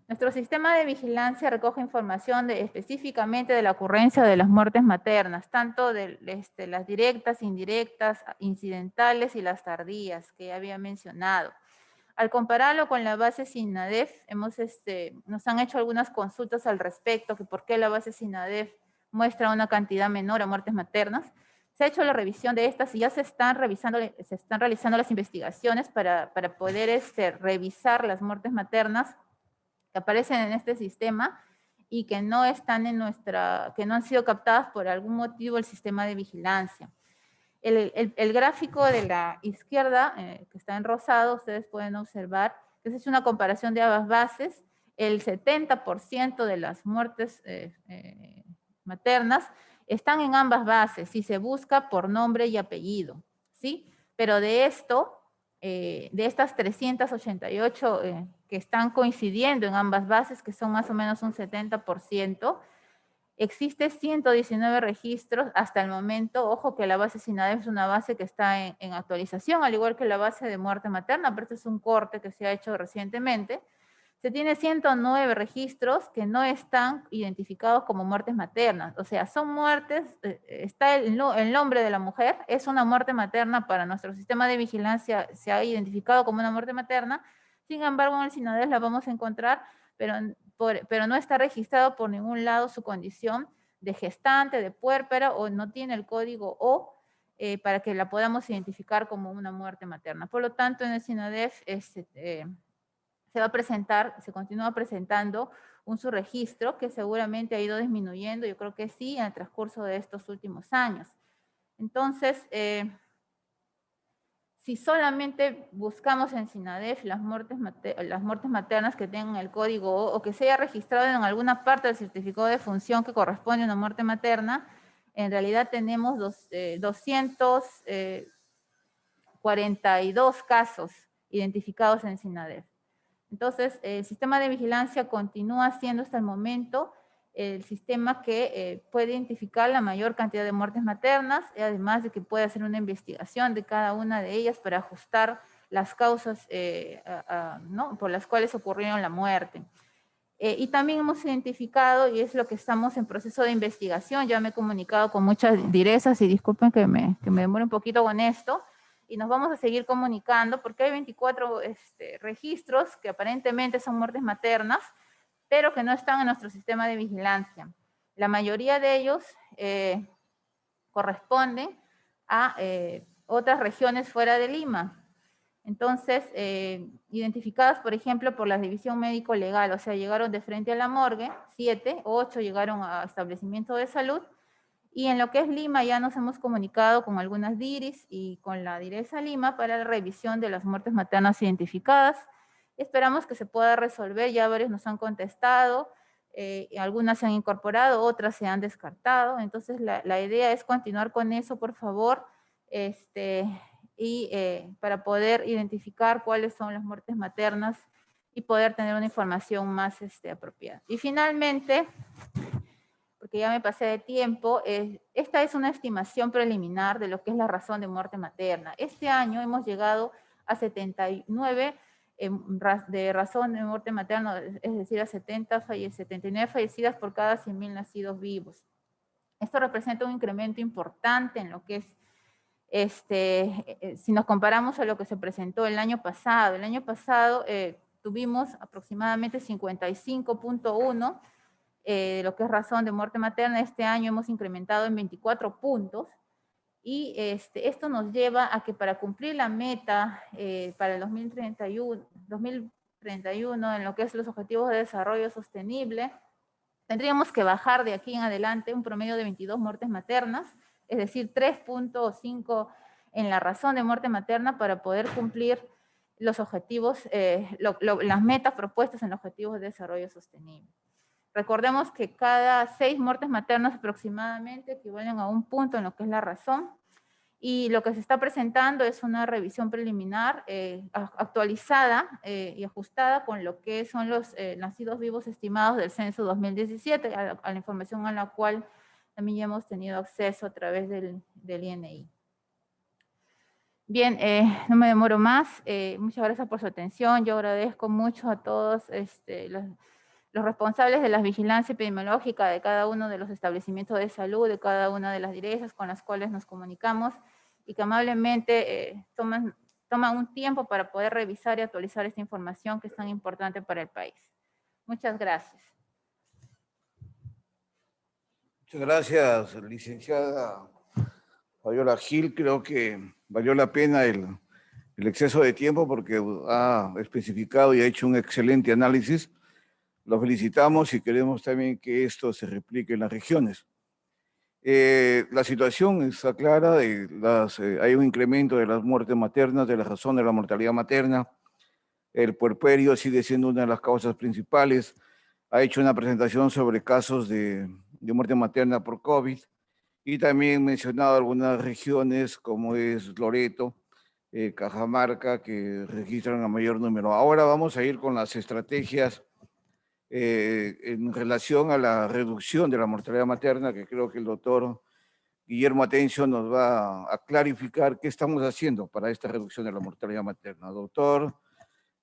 Nuestro sistema de vigilancia recoge información específicamente de la ocurrencia de las muertes maternas, tanto de las directas, indirectas, incidentales y las tardías, que ya había mencionado. Al compararlo con la base SINADEF, nos han hecho algunas consultas al respecto, que por qué la base SINADEF muestra una cantidad menor a muertes maternas. Se ha hecho la revisión de estas y ya se están realizando las investigaciones para poder revisar las muertes maternas que aparecen en este sistema y que no han sido captadas por algún motivo el sistema de vigilancia. El gráfico de la izquierda, que está en rosado, ustedes pueden observar que es una comparación de ambas bases. El 70% de las muertes maternas están en ambas bases si se busca por nombre y apellido, ¿sí? Pero de estas 388 que están coincidiendo en ambas bases, que son más o menos un 70%, existe 119 registros hasta el momento. Ojo que la base SINADEF es una base que está en actualización, al igual que la base de muerte materna, pero este es un corte que se ha hecho recientemente. Se tiene 109 registros que no están identificados como muertes maternas. O sea, son muertes, está el nombre de la mujer, es una muerte materna para nuestro sistema de vigilancia, se ha identificado como una muerte materna. Sin embargo, en el SINADEF la vamos a encontrar, pero no está registrado por ningún lado su condición de gestante, de puérpera, o no tiene el código O para que la podamos identificar como una muerte materna. Por lo tanto, en el SINADEF se continúa presentando un subregistro que seguramente ha ido disminuyendo, yo creo que sí, en el transcurso de estos últimos años. Entonces, si solamente buscamos en SINADEF las muertes maternas que tengan el código o que se haya registrado en alguna parte del certificado de función que corresponde a una muerte materna, en realidad tenemos 242 casos identificados en SINADEF. Entonces, el sistema de vigilancia continúa siendo hasta el momento el sistema que puede identificar la mayor cantidad de muertes maternas, y además de que puede hacer una investigación de cada una de ellas para ajustar las causas ¿no? por las cuales ocurrieron la muerte. Y también hemos identificado, y es lo que estamos en proceso de investigación, ya me he comunicado con muchas direzas, y disculpen que me demore un poquito con esto, y nos vamos a seguir comunicando porque hay 24 registros que aparentemente son muertes maternas, pero que no están en nuestro sistema de vigilancia. La mayoría de ellos corresponden a otras regiones fuera de Lima. Entonces, identificadas, por ejemplo, por la división médico-legal, o sea, llegaron de frente a la morgue, 7, 8 llegaron a establecimiento de salud, y en lo que es Lima ya nos hemos comunicado con algunas DIRIS y con la DIRESA Lima para la revisión de las muertes maternas identificadas. Esperamos que se pueda resolver, ya varios nos han contestado, algunas se han incorporado, otras se han descartado, entonces la idea es continuar con eso, por favor, para poder identificar cuáles son las muertes maternas y poder tener una información más apropiada. Y finalmente, porque ya me pasé de tiempo, esta es una estimación preliminar de lo que es la razón de muerte materna. Este año hemos llegado a 79 de razón de muerte materna, es decir, a 79 fallecidas por cada 100.000 nacidos vivos. Esto representa un incremento importante en lo que es, si nos comparamos a lo que se presentó el año pasado. El año pasado tuvimos aproximadamente 55.1 de lo que es razón de muerte materna. Este año hemos incrementado en 24 puntos. Y esto nos lleva a que para cumplir la meta para el 2031 en lo que es los objetivos de desarrollo sostenible, tendríamos que bajar de aquí en adelante un promedio de 22 muertes maternas, es decir, 3.5 en la razón de muerte materna para poder cumplir los objetivos, las metas propuestas en los objetivos de desarrollo sostenible. Recordemos que cada 6 muertes maternas aproximadamente equivalen a un punto en lo que es la razón, y lo que se está presentando es una revisión preliminar actualizada y ajustada con lo que son los nacidos vivos estimados del censo 2017, a la información a la cual también ya hemos tenido acceso a través del INI. Bien, no me demoro más. Muchas gracias por su atención. Yo agradezco mucho a todos los responsables de la vigilancia epidemiológica de cada uno de los establecimientos de salud, de cada una de las direcciones con las cuales nos comunicamos, y que amablemente toman un tiempo para poder revisar y actualizar esta información que es tan importante para el país. Muchas gracias. Muchas gracias, licenciada Fabiola Gil. Creo que valió la pena el exceso de tiempo porque ha especificado y ha hecho un excelente análisis. Lo felicitamos y queremos también que esto se replique en las regiones. La situación está clara, hay un incremento de las muertes maternas, de la razón de la mortalidad materna. El puerperio sigue siendo una de las causas principales. Ha hecho una presentación sobre casos de muerte materna por COVID y también mencionado algunas regiones como es Loreto, Cajamarca, que registran a mayor número. Ahora vamos a ir con las estrategias en relación a la reducción de la mortalidad materna, que creo que el doctor Guillermo Atencio nos va a clarificar qué estamos haciendo para esta reducción de la mortalidad materna. Doctor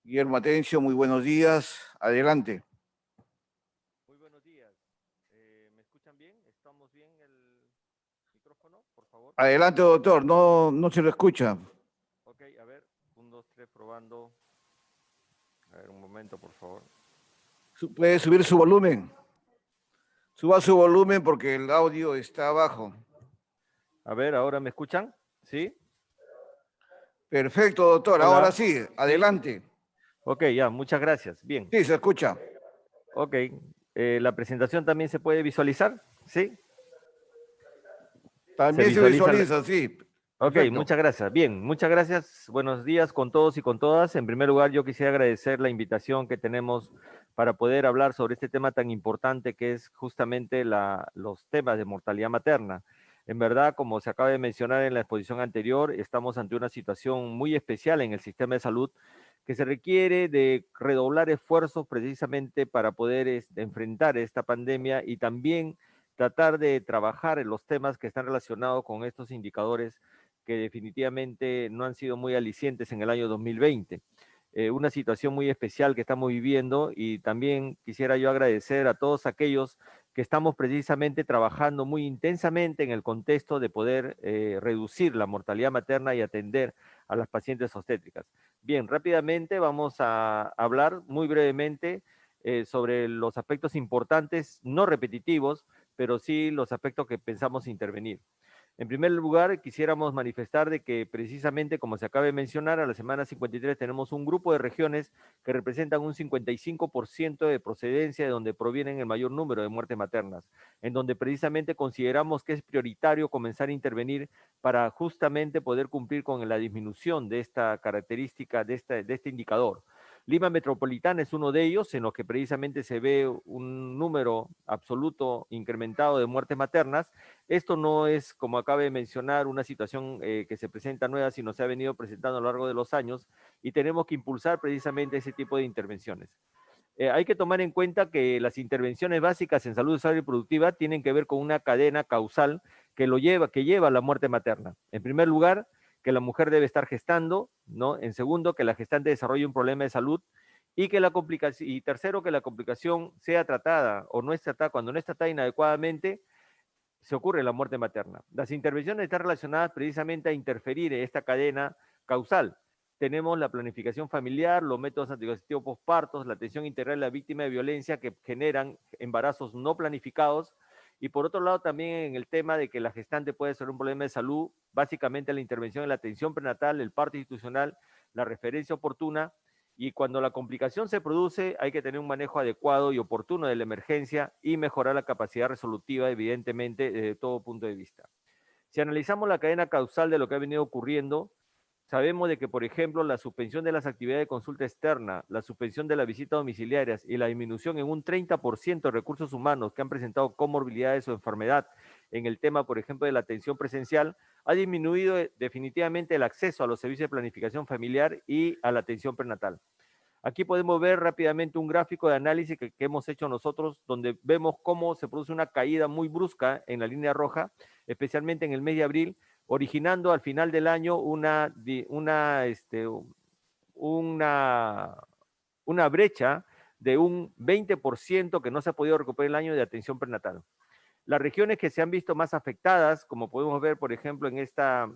Guillermo Atencio, muy buenos días. Adelante. Muy buenos días. ¿Me escuchan bien? ¿Estamos bien el micrófono, por favor? Adelante, doctor. No se lo escucha. Ok, a ver. 1, 2, 3, probando. A ver, un momento, por favor. ¿Puede subir su volumen? Suba su volumen porque el audio está bajo. A ver, ¿ahora me escuchan? ¿Sí? Perfecto, doctor. Hola. Ahora sí, adelante. ¿Sí? Ok, ya, muchas gracias. Bien. Sí, se escucha. Ok. ¿La presentación también se puede visualizar? ¿Sí? También se visualiza, sí. Ok, Perfecto. muchas gracias. Bien, muchas gracias. Buenos días con todos y con todas. En primer lugar, yo quisiera agradecer la invitación que tenemos para poder hablar sobre este tema tan importante que es justamente los temas de mortalidad materna. En verdad, como se acaba de mencionar en la exposición anterior, estamos ante una situación muy especial en el sistema de salud que se requiere de redoblar esfuerzos precisamente para poder enfrentar esta pandemia y también tratar de trabajar en los temas que están relacionados con estos indicadores que definitivamente no han sido muy alicientes en el año 2020. Una situación muy especial que estamos viviendo, y también quisiera yo agradecer a todos aquellos que estamos precisamente trabajando muy intensamente en el contexto de poder reducir la mortalidad materna y atender a las pacientes obstétricas. Bien, rápidamente vamos a hablar muy brevemente sobre los aspectos importantes, no repetitivos, pero sí los aspectos que pensamos intervenir. En primer lugar, quisiéramos manifestar de que precisamente, como se acaba de mencionar, a la semana 53 tenemos un grupo de regiones que representan un 55% de procedencia de donde provienen el mayor número de muertes maternas, en donde precisamente consideramos que es prioritario comenzar a intervenir para justamente poder cumplir con la disminución de esta característica, de este indicador. Lima Metropolitana es uno de ellos, en los que precisamente se ve un número absoluto incrementado de muertes maternas. Esto no es, como acaba de mencionar, una situación que se presenta nueva, sino se ha venido presentando a lo largo de los años y tenemos que impulsar precisamente ese tipo de intervenciones. Hay que tomar en cuenta que las intervenciones básicas en salud sexual y reproductiva tienen que ver con una cadena causal que lleva a la muerte materna. En primer lugar, que la mujer debe estar gestando, ¿no? En segundo, que la gestante desarrolle un problema de salud y que y tercero, que la complicación sea tratada o no es tratada, cuando no es tratada inadecuadamente, se ocurre la muerte materna. Las intervenciones están relacionadas precisamente a interferir en esta cadena causal. Tenemos la planificación familiar, los métodos anticonceptivos postpartos, la atención integral de la víctima de violencia que generan embarazos no planificados, y por otro lado también en el tema de que la gestante puede ser un problema de salud, básicamente la intervención en la atención prenatal, el parto institucional, la referencia oportuna, y cuando la complicación se produce hay que tener un manejo adecuado y oportuno de la emergencia y mejorar la capacidad resolutiva, evidentemente, desde todo punto de vista. Si analizamos la cadena causal de lo que ha venido ocurriendo, sabemos de que, por ejemplo, la suspensión de las actividades de consulta externa, la suspensión de las visitas domiciliarias y la disminución en un 30% de recursos humanos que han presentado comorbilidades o enfermedad en el tema, por ejemplo, de la atención presencial, ha disminuido definitivamente el acceso a los servicios de planificación familiar y a la atención prenatal. Aquí podemos ver rápidamente un gráfico de análisis que hemos hecho nosotros, donde vemos cómo se produce una caída muy brusca en la línea roja, especialmente en el mes de abril, originando al final del año una brecha de un 20% que no se ha podido recuperar el año de atención prenatal. Las regiones que se han visto más afectadas, como podemos ver, por ejemplo, en esta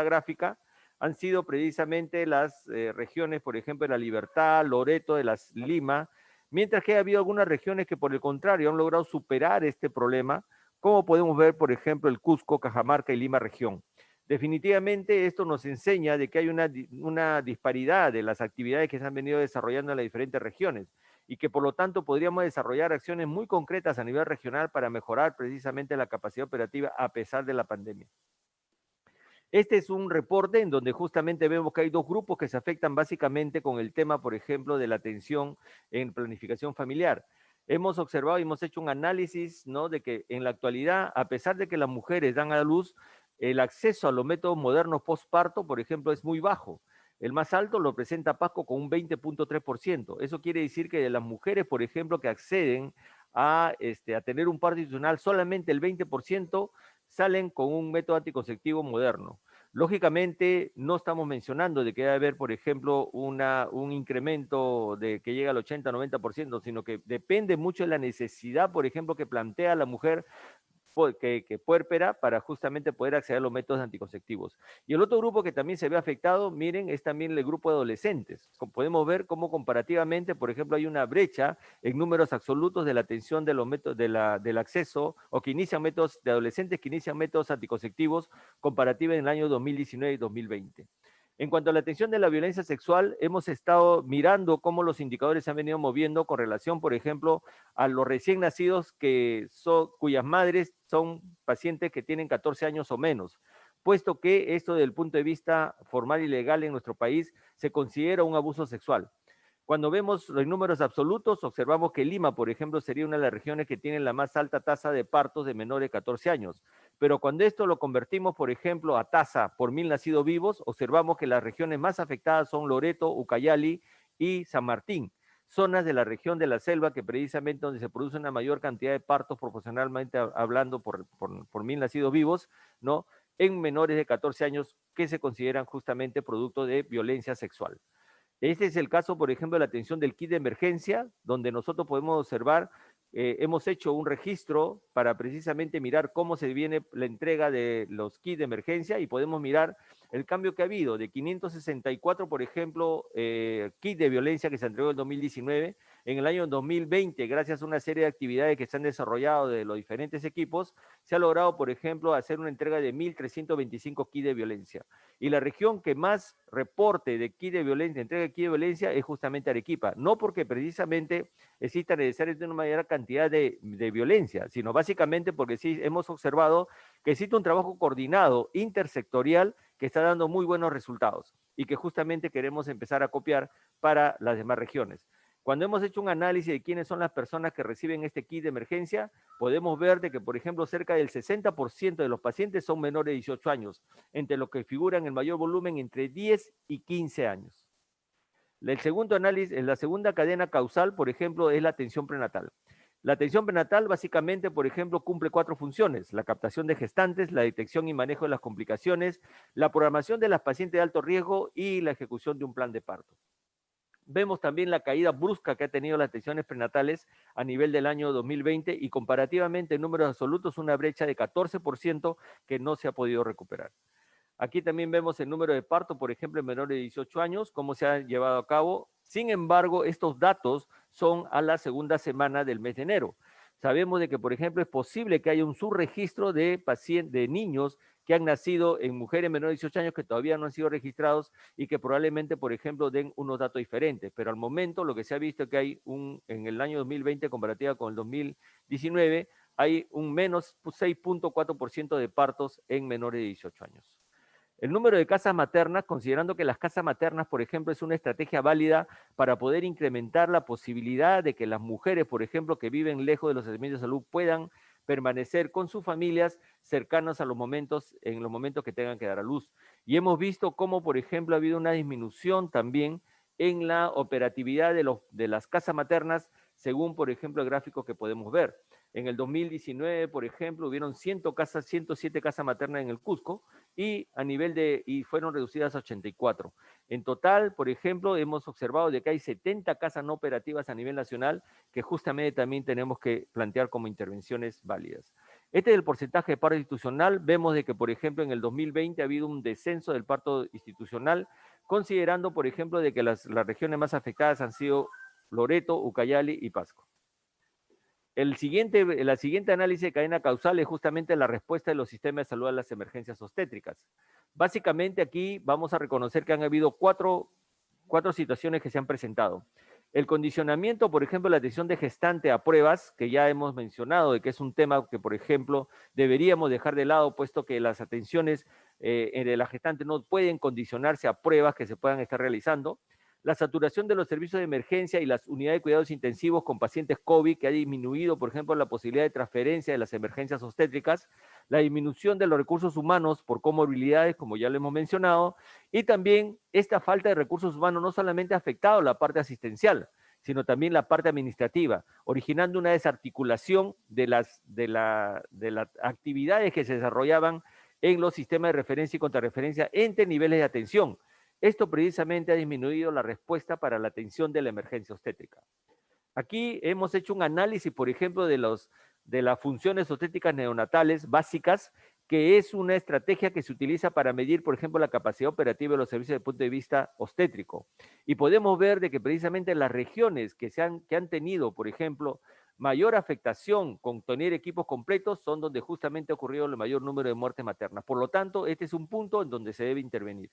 gráfica, han sido precisamente las regiones, por ejemplo, de La Libertad, Loreto, de las Lima, mientras que ha habido algunas regiones que, por el contrario, han logrado superar este problema, como podemos ver, por ejemplo, el Cusco, Cajamarca y Lima región. Definitivamente esto nos enseña de que hay una disparidad de las actividades que se han venido desarrollando en las diferentes regiones y que por lo tanto podríamos desarrollar acciones muy concretas a nivel regional para mejorar precisamente la capacidad operativa a pesar de la pandemia. Este es un reporte en donde justamente vemos que hay dos grupos que se afectan básicamente con el tema, por ejemplo, de la atención en planificación familiar. Hemos observado y hemos hecho un análisis, ¿no?, de que en la actualidad, a pesar de que las mujeres dan a luz, el acceso a los métodos modernos postparto, por ejemplo, es muy bajo. El más alto lo presenta Pasco con un 20.3%. Eso quiere decir que de las mujeres, por ejemplo, que acceden a tener un parto institucional, solamente el 20% salen con un método anticonceptivo moderno. Lógicamente, no estamos mencionando de que debe haber, por ejemplo, un incremento de que llega al 80-90%, sino que depende mucho de la necesidad, por ejemplo, que plantea la mujer que puérpera para justamente poder acceder a los métodos anticonceptivos. Y el otro grupo que también se ve afectado, miren, es también el grupo de adolescentes. Podemos ver cómo comparativamente, por ejemplo, hay una brecha en números absolutos de la atención de los métodos del acceso o que inician métodos de adolescentes que inician métodos anticonceptivos comparativa en el año 2019 y 2020. En cuanto a la atención de la violencia sexual, hemos estado mirando cómo los indicadores se han venido moviendo con relación, por ejemplo, a los recién nacidos cuyas madres son pacientes que tienen 14 años o menos, puesto que esto desde el punto de vista formal y legal en nuestro país se considera un abuso sexual. Cuando vemos los números absolutos, observamos que Lima, por ejemplo, sería una de las regiones que tienen la más alta tasa de partos de menores de 14 años. Pero cuando esto lo convertimos, por ejemplo, a tasa por 1000 nacidos vivos, observamos que las regiones más afectadas son Loreto, Ucayali y San Martín, zonas de la región de la selva que precisamente donde se produce una mayor cantidad de partos proporcionalmente hablando por 1000 nacidos vivos, ¿no?, en menores de 14 años que se consideran justamente producto de violencia sexual. Este es el caso, por ejemplo, de la atención del kit de emergencia, donde nosotros podemos observar, hemos hecho un registro para precisamente mirar cómo se viene la entrega de los kits de emergencia y podemos mirar el cambio que ha habido de 564, por ejemplo, kits de violencia que se entregó en 2019, En el año 2020, gracias a una serie de actividades que se han desarrollado de los diferentes equipos, se ha logrado, por ejemplo, hacer una entrega de 1.325 kits de violencia. Y la región que más reporte de kit de violencia, entrega de kit de violencia, es justamente Arequipa. No porque precisamente exista necesariamente una mayor cantidad de violencia, sino básicamente porque sí hemos observado que existe un trabajo coordinado, intersectorial, que está dando muy buenos resultados y que justamente queremos empezar a copiar para las demás regiones. Cuando hemos hecho un análisis de quiénes son las personas que reciben este kit de emergencia, podemos ver de que, por ejemplo, cerca del 60% de los pacientes son menores de 18 años, entre los que figuran el mayor volumen entre 10 y 15 años. El segundo análisis, la segunda cadena causal, por ejemplo, es la atención prenatal. La atención prenatal básicamente, por ejemplo, cumple 4 funciones: la captación de gestantes, la detección y manejo de las complicaciones, la programación de las pacientes de alto riesgo y la ejecución de un plan de parto. Vemos también la caída brusca que ha tenido las atenciones prenatales a nivel del año 2020 y comparativamente en números absolutos una brecha de 14% que no se ha podido recuperar. Aquí también vemos el número de parto, por ejemplo, en menores de 18 años, cómo se ha llevado a cabo. Sin embargo, estos datos son a la segunda semana del mes de enero. Sabemos de que, por ejemplo, es posible que haya un subregistro de niños que han nacido en mujeres menores de 18 años que todavía no han sido registrados y que probablemente, por ejemplo, den unos datos diferentes. Pero al momento lo que se ha visto es que hay en el año 2020, comparativa con el 2019, hay un menos 6.4% de partos en menores de 18 años. El número de casas maternas, considerando que las casas maternas, por ejemplo, es una estrategia válida para poder incrementar la posibilidad de que las mujeres, por ejemplo, que viven lejos de los servicios de salud, puedan permanecer con sus familias cercanas a en los momentos que tengan que dar a luz. Y hemos visto cómo, por ejemplo, ha habido una disminución también en la operatividad de las casas maternas, según, por ejemplo, el gráfico que podemos ver. En el 2019, por ejemplo, hubieron 107 casas maternas en el Cusco y fueron reducidas a 84. En total, por ejemplo, hemos observado de que hay 70 casas no operativas a nivel nacional que justamente también tenemos que plantear como intervenciones válidas. Este es el porcentaje de parto institucional. Vemos de que, por ejemplo, en el 2020 ha habido un descenso del parto institucional, considerando, por ejemplo, de que las regiones más afectadas han sido Loreto, Ucayali y Pasco. La siguiente análisis de cadena causal es justamente la respuesta de los sistemas de salud a las emergencias obstétricas. Básicamente aquí vamos a reconocer que han habido cuatro situaciones que se han presentado. El condicionamiento, por ejemplo, la atención de gestante a pruebas, que ya hemos mencionado, de que es un tema que, por ejemplo, deberíamos dejar de lado, puesto que las atenciones de la gestante no pueden condicionarse a pruebas que se puedan estar realizando. La saturación de los servicios de emergencia y las unidades de cuidados intensivos con pacientes COVID, que ha disminuido, por ejemplo, la posibilidad de transferencia de las emergencias obstétricas, la disminución de los recursos humanos por comorbilidades, como ya lo hemos mencionado, y también esta falta de recursos humanos no solamente ha afectado la parte asistencial, sino también la parte administrativa, originando una desarticulación de las actividades que se desarrollaban en los sistemas de referencia y contrarreferencia entre niveles de atención. Esto precisamente ha disminuido la respuesta para la atención de la emergencia obstétrica. Aquí hemos hecho un análisis, por ejemplo, de las funciones obstétricas neonatales básicas, que es una estrategia que se utiliza para medir, por ejemplo, la capacidad operativa de los servicios desde el punto de vista obstétrico. Y podemos ver de que precisamente las regiones que han tenido, por ejemplo, mayor afectación con tener equipos completos son donde justamente ha ocurrido el mayor número de muertes maternas. Por lo tanto, este es un punto en donde se debe intervenir.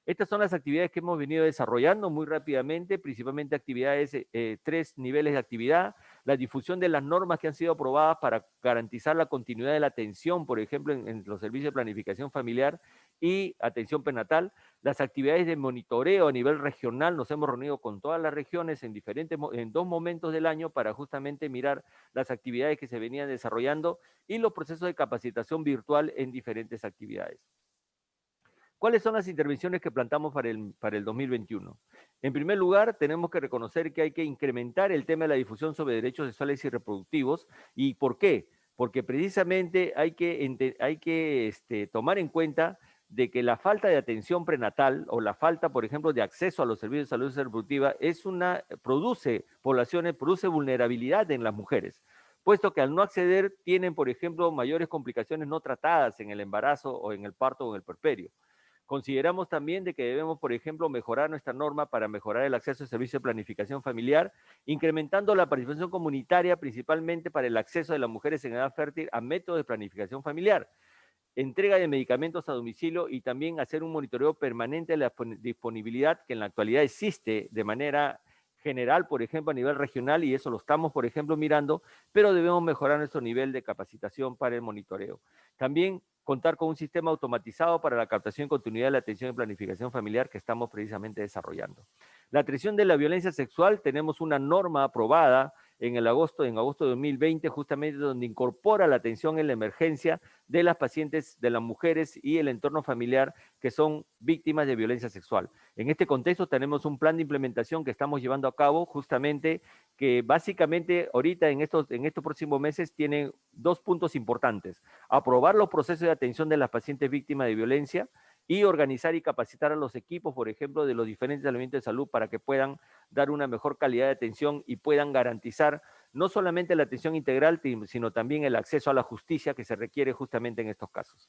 Estas son las actividades que hemos venido desarrollando muy rápidamente, principalmente actividades, 3 niveles de actividad, la difusión de las normas que han sido aprobadas para garantizar la continuidad de la atención, por ejemplo, en los servicios de planificación familiar y atención prenatal, las actividades de monitoreo a nivel regional. Nos hemos reunido con todas las regiones en 2 momentos del año para justamente mirar las actividades que se venían desarrollando y los procesos de capacitación virtual en diferentes actividades. ¿Cuáles son las intervenciones que plantamos para el 2021? En primer lugar, tenemos que reconocer que hay que incrementar el tema de la difusión sobre derechos sexuales y reproductivos. ¿Y por qué? Porque precisamente hay que tomar en cuenta de que la falta de atención prenatal o la falta, por ejemplo, de acceso a los servicios de salud reproductiva produce vulnerabilidad en las mujeres, puesto que al no acceder tienen, por ejemplo, mayores complicaciones no tratadas en el embarazo o en el parto o en el puerperio. Consideramos también de que debemos, por ejemplo, mejorar nuestra norma para mejorar el acceso al servicio de planificación familiar, incrementando la participación comunitaria, principalmente para el acceso de las mujeres en edad fértil a métodos de planificación familiar, entrega de medicamentos a domicilio y también hacer un monitoreo permanente de la disponibilidad que en la actualidad existe de manera general, por ejemplo, a nivel regional, y eso lo estamos, por ejemplo, mirando, pero debemos mejorar nuestro nivel de capacitación para el monitoreo. También contar con un sistema automatizado para la captación y continuidad de la atención y planificación familiar que estamos precisamente desarrollando. La atención de la violencia sexual, tenemos una norma aprobada en agosto de 2020, justamente donde incorpora la atención en la emergencia de las pacientes, de las mujeres y el entorno familiar que son víctimas de violencia sexual. En este contexto tenemos un plan de implementación que estamos llevando a cabo, justamente que básicamente ahorita en estos próximos meses tiene 2 puntos importantes: aprobar los procesos de atención de las pacientes víctimas de violencia y organizar y capacitar a los equipos, por ejemplo, de los diferentes elementos de salud para que puedan dar una mejor calidad de atención y puedan garantizar no solamente la atención integral, sino también el acceso a la justicia que se requiere justamente en estos casos.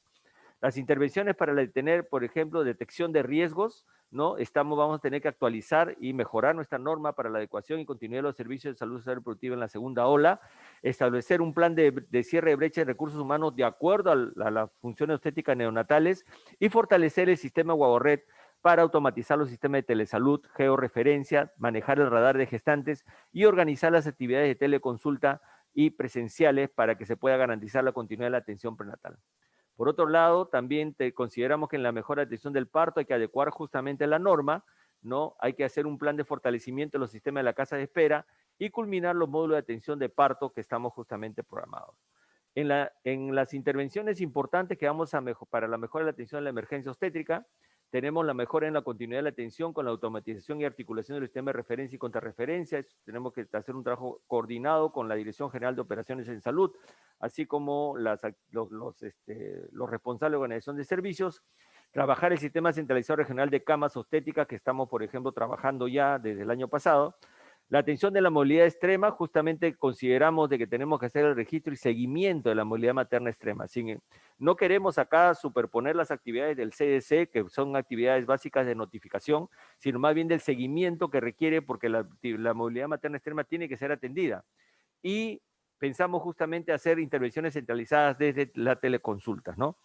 Las intervenciones para detener, por ejemplo, detección de riesgos, ¿no? Vamos a tener que actualizar y mejorar nuestra norma para la adecuación y continuidad de los servicios de salud social y reproductiva en la segunda ola, establecer un plan de cierre de brecha de recursos humanos de acuerdo a las funciones obstétricas neonatales y fortalecer el sistema Guaguaret para automatizar los sistemas de telesalud, georreferencia, manejar el radar de gestantes y organizar las actividades de teleconsulta y presenciales para que se pueda garantizar la continuidad de la atención prenatal. Por otro lado, también consideramos que en la mejor atención del parto hay que adecuar justamente la norma, ¿no? Hay que hacer un plan de fortalecimiento de los sistemas de la casa de espera y culminar los módulos de atención de parto que estamos justamente programados. En las intervenciones importantes que vamos a para la mejora de la atención de la emergencia obstétrica, tenemos la mejora en la continuidad de la atención con la automatización y articulación del sistema de referencia y contrarreferencia. Tenemos que hacer un trabajo coordinado con la Dirección General de Operaciones en Salud, así como los responsables de organización de servicios. Trabajar el sistema centralizado regional de camas obstétricas que estamos, por ejemplo, trabajando ya desde el año pasado. La atención de la movilidad extrema, justamente consideramos de que tenemos que hacer el registro y seguimiento de la movilidad materna extrema. No queremos acá superponer las actividades del CDC, que son actividades básicas de notificación, sino más bien del seguimiento que requiere, porque la movilidad materna extrema tiene que ser atendida. Y pensamos justamente hacer intervenciones centralizadas desde la teleconsulta, ¿no?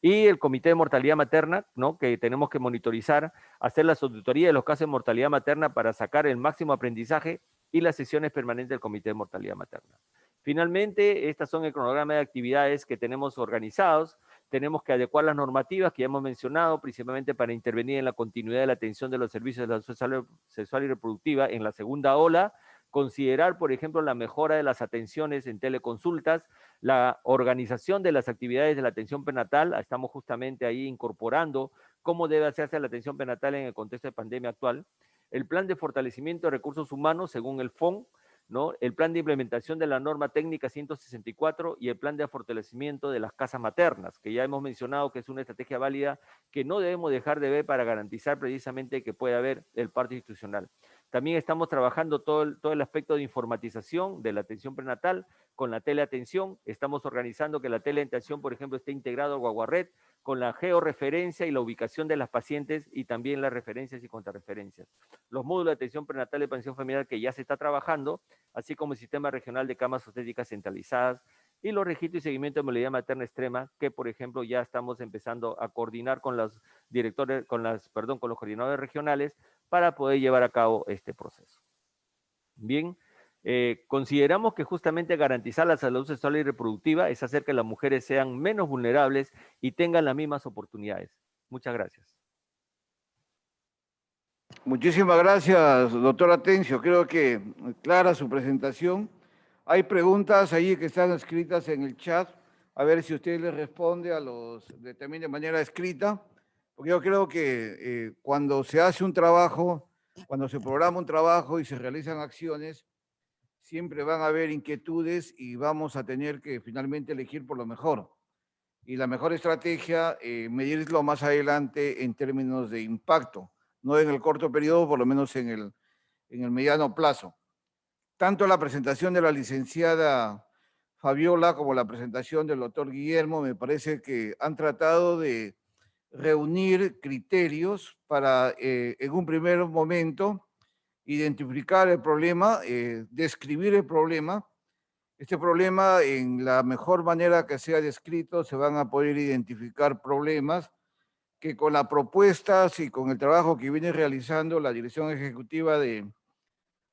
Y el Comité de Mortalidad Materna, ¿no? Que tenemos que monitorizar, hacer la auditoría de los casos de mortalidad materna para sacar el máximo aprendizaje y las sesiones permanentes del Comité de Mortalidad Materna. Finalmente, estas son el cronograma de actividades que tenemos organizados. Tenemos que adecuar las normativas que ya hemos mencionado, principalmente para intervenir en la continuidad de la atención de los servicios de la salud sexual y reproductiva en la segunda ola, considerar, por ejemplo, la mejora de las atenciones en teleconsultas, la organización de las actividades de la atención prenatal. Estamos justamente ahí incorporando cómo debe hacerse la atención prenatal en el contexto de pandemia actual, el plan de fortalecimiento de recursos humanos según el FON, ¿no? El plan de implementación de la norma técnica 164 y el plan de fortalecimiento de las casas maternas, que ya hemos mencionado que es una estrategia válida que no debemos dejar de ver para garantizar precisamente que pueda haber el parto institucional. También estamos trabajando todo el aspecto de informatización de la atención prenatal con la teleatención. Estamos organizando que la teleatención, por ejemplo, esté integrado al Guaguaret con la georreferencia y la ubicación de las pacientes y también las referencias y contrarreferencias. Los módulos de atención prenatal y planificación familiar que ya se está trabajando, así como el sistema regional de camas obstétricas centralizadas y los registros y seguimiento de movilidad materna extrema que, por ejemplo, ya estamos empezando a coordinar con los directores, con los coordinadores regionales para poder llevar a cabo este proceso. Bien, consideramos que justamente garantizar la salud sexual y reproductiva es hacer que las mujeres sean menos vulnerables y tengan las mismas oportunidades. Muchas gracias. Muchísimas gracias, doctor Atencio. Creo que clara su presentación. Hay preguntas ahí que están escritas en el chat. A ver si usted les responde también de manera escrita. Porque yo creo que cuando se hace un trabajo, cuando se programa un trabajo y se realizan acciones, siempre van a haber inquietudes y vamos a tener que finalmente elegir por lo mejor. Y la mejor estrategia, medirlo más adelante en términos de impacto, no en el corto periodo, por lo menos en el mediano plazo. Tanto la presentación de la licenciada Fabiola como la presentación del doctor Guillermo me parece que han tratado de reunir criterios para, en un primer momento, identificar el problema, describir el problema. Este problema, en la mejor manera que sea descrito, se van a poder identificar problemas que con las propuestas y con el trabajo que viene realizando la Dirección Ejecutiva de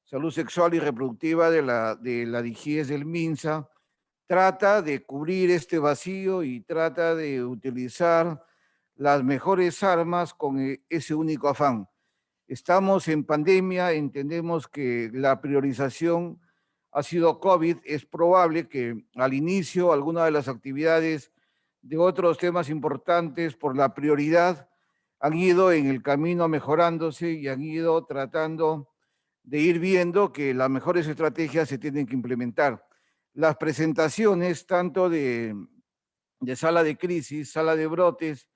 Salud Sexual y Reproductiva de la DIGIES del MINSA, trata de cubrir este vacío y trata de utilizar las mejores armas con ese único afán. Estamos en pandemia, entendemos que la priorización ha sido COVID. Es probable que al inicio algunas de las actividades de otros temas importantes por la prioridad han ido en el camino mejorándose y han ido tratando de ir viendo que las mejores estrategias se tienen que implementar. Las presentaciones tanto de sala de crisis, sala de brotes,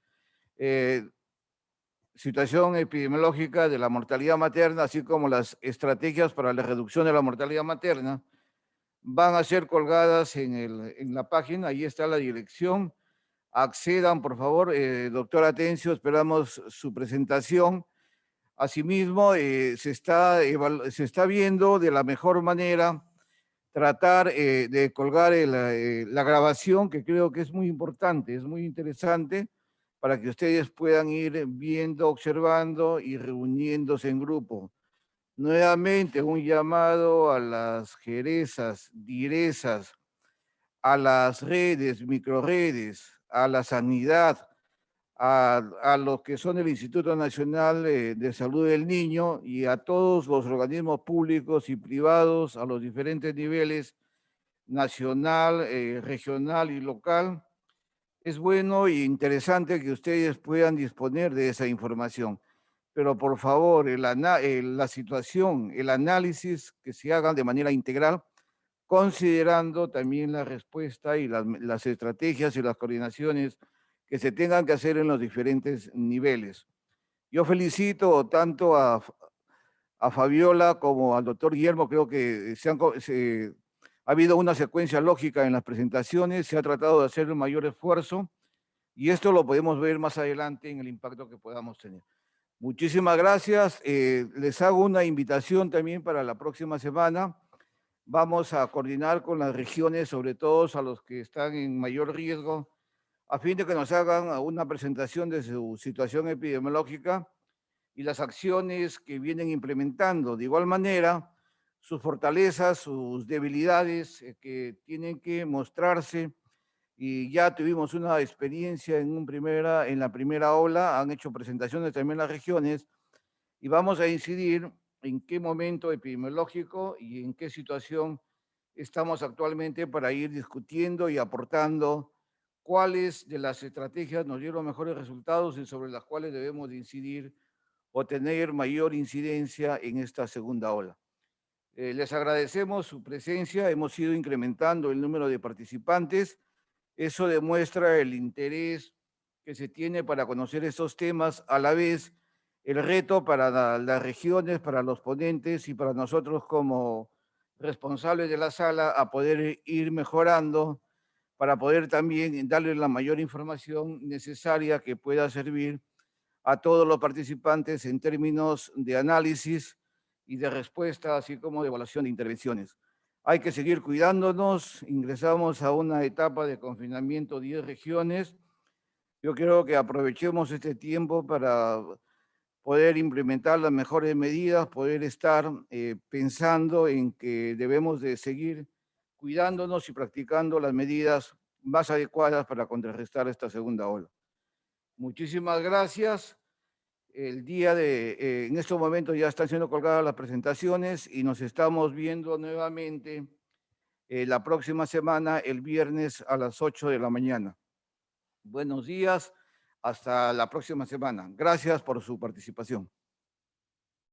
situación epidemiológica de la mortalidad materna, así como las estrategias para la reducción de la mortalidad materna, van a ser colgadas en la página. Ahí está la dirección. Accedan, por favor. Doctor Atencio, esperamos su presentación. Asimismo, se está viendo de la mejor manera tratar de colgar la grabación, que creo que es muy importante, es muy interesante, para que ustedes puedan ir viendo, observando y reuniéndose en grupo. Nuevamente, un llamado a las jerezas, direzas, a las redes, microredes, a la sanidad, a los que son el Instituto Nacional de Salud del Niño y a todos los organismos públicos y privados a los diferentes niveles, nacional, regional y local. Es bueno e interesante que ustedes puedan disponer de esa información, pero por favor, la situación, el análisis que se hagan de manera integral, considerando también la respuesta y las estrategias y las coordinaciones que se tengan que hacer en los diferentes niveles. Yo felicito tanto a Fabiola como al doctor Guillermo. Creo que ha habido una secuencia lógica en las presentaciones, se ha tratado de hacer un mayor esfuerzo y esto lo podemos ver más adelante en el impacto que podamos tener. Muchísimas gracias. Les hago una invitación también para la próxima semana. Vamos a coordinar con las regiones, sobre todo a los que están en mayor riesgo, a fin de que nos hagan una presentación de su situación epidemiológica y las acciones que vienen implementando. De igual manera, sus fortalezas, sus debilidades que tienen que mostrarse, y ya tuvimos una experiencia en la primera ola, han hecho presentaciones también las regiones, y vamos a incidir en qué momento epidemiológico y en qué situación estamos actualmente para ir discutiendo y aportando cuáles de las estrategias nos dieron mejores resultados y sobre las cuales debemos de incidir o tener mayor incidencia en esta segunda ola. Les agradecemos su presencia, hemos ido incrementando el número de participantes. Eso demuestra el interés que se tiene para conocer estos temas, a la vez el reto para las regiones, para los ponentes y para nosotros como responsables de la sala a poder ir mejorando, para poder también darle la mayor información necesaria que pueda servir a todos los participantes en términos de análisis y de respuesta, así como de evaluación de intervenciones. Hay que seguir cuidándonos. Ingresamos a una etapa de confinamiento 10 regiones. Yo creo que aprovechemos este tiempo para poder implementar las mejores medidas, poder estar pensando en que debemos de seguir cuidándonos y practicando las medidas más adecuadas para contrarrestar esta segunda ola. Muchísimas gracias. En estos momentos ya están siendo colgadas las presentaciones y nos estamos viendo nuevamente la próxima semana, el viernes a las 8 de la mañana. Buenos días, hasta la próxima semana. Gracias por su participación.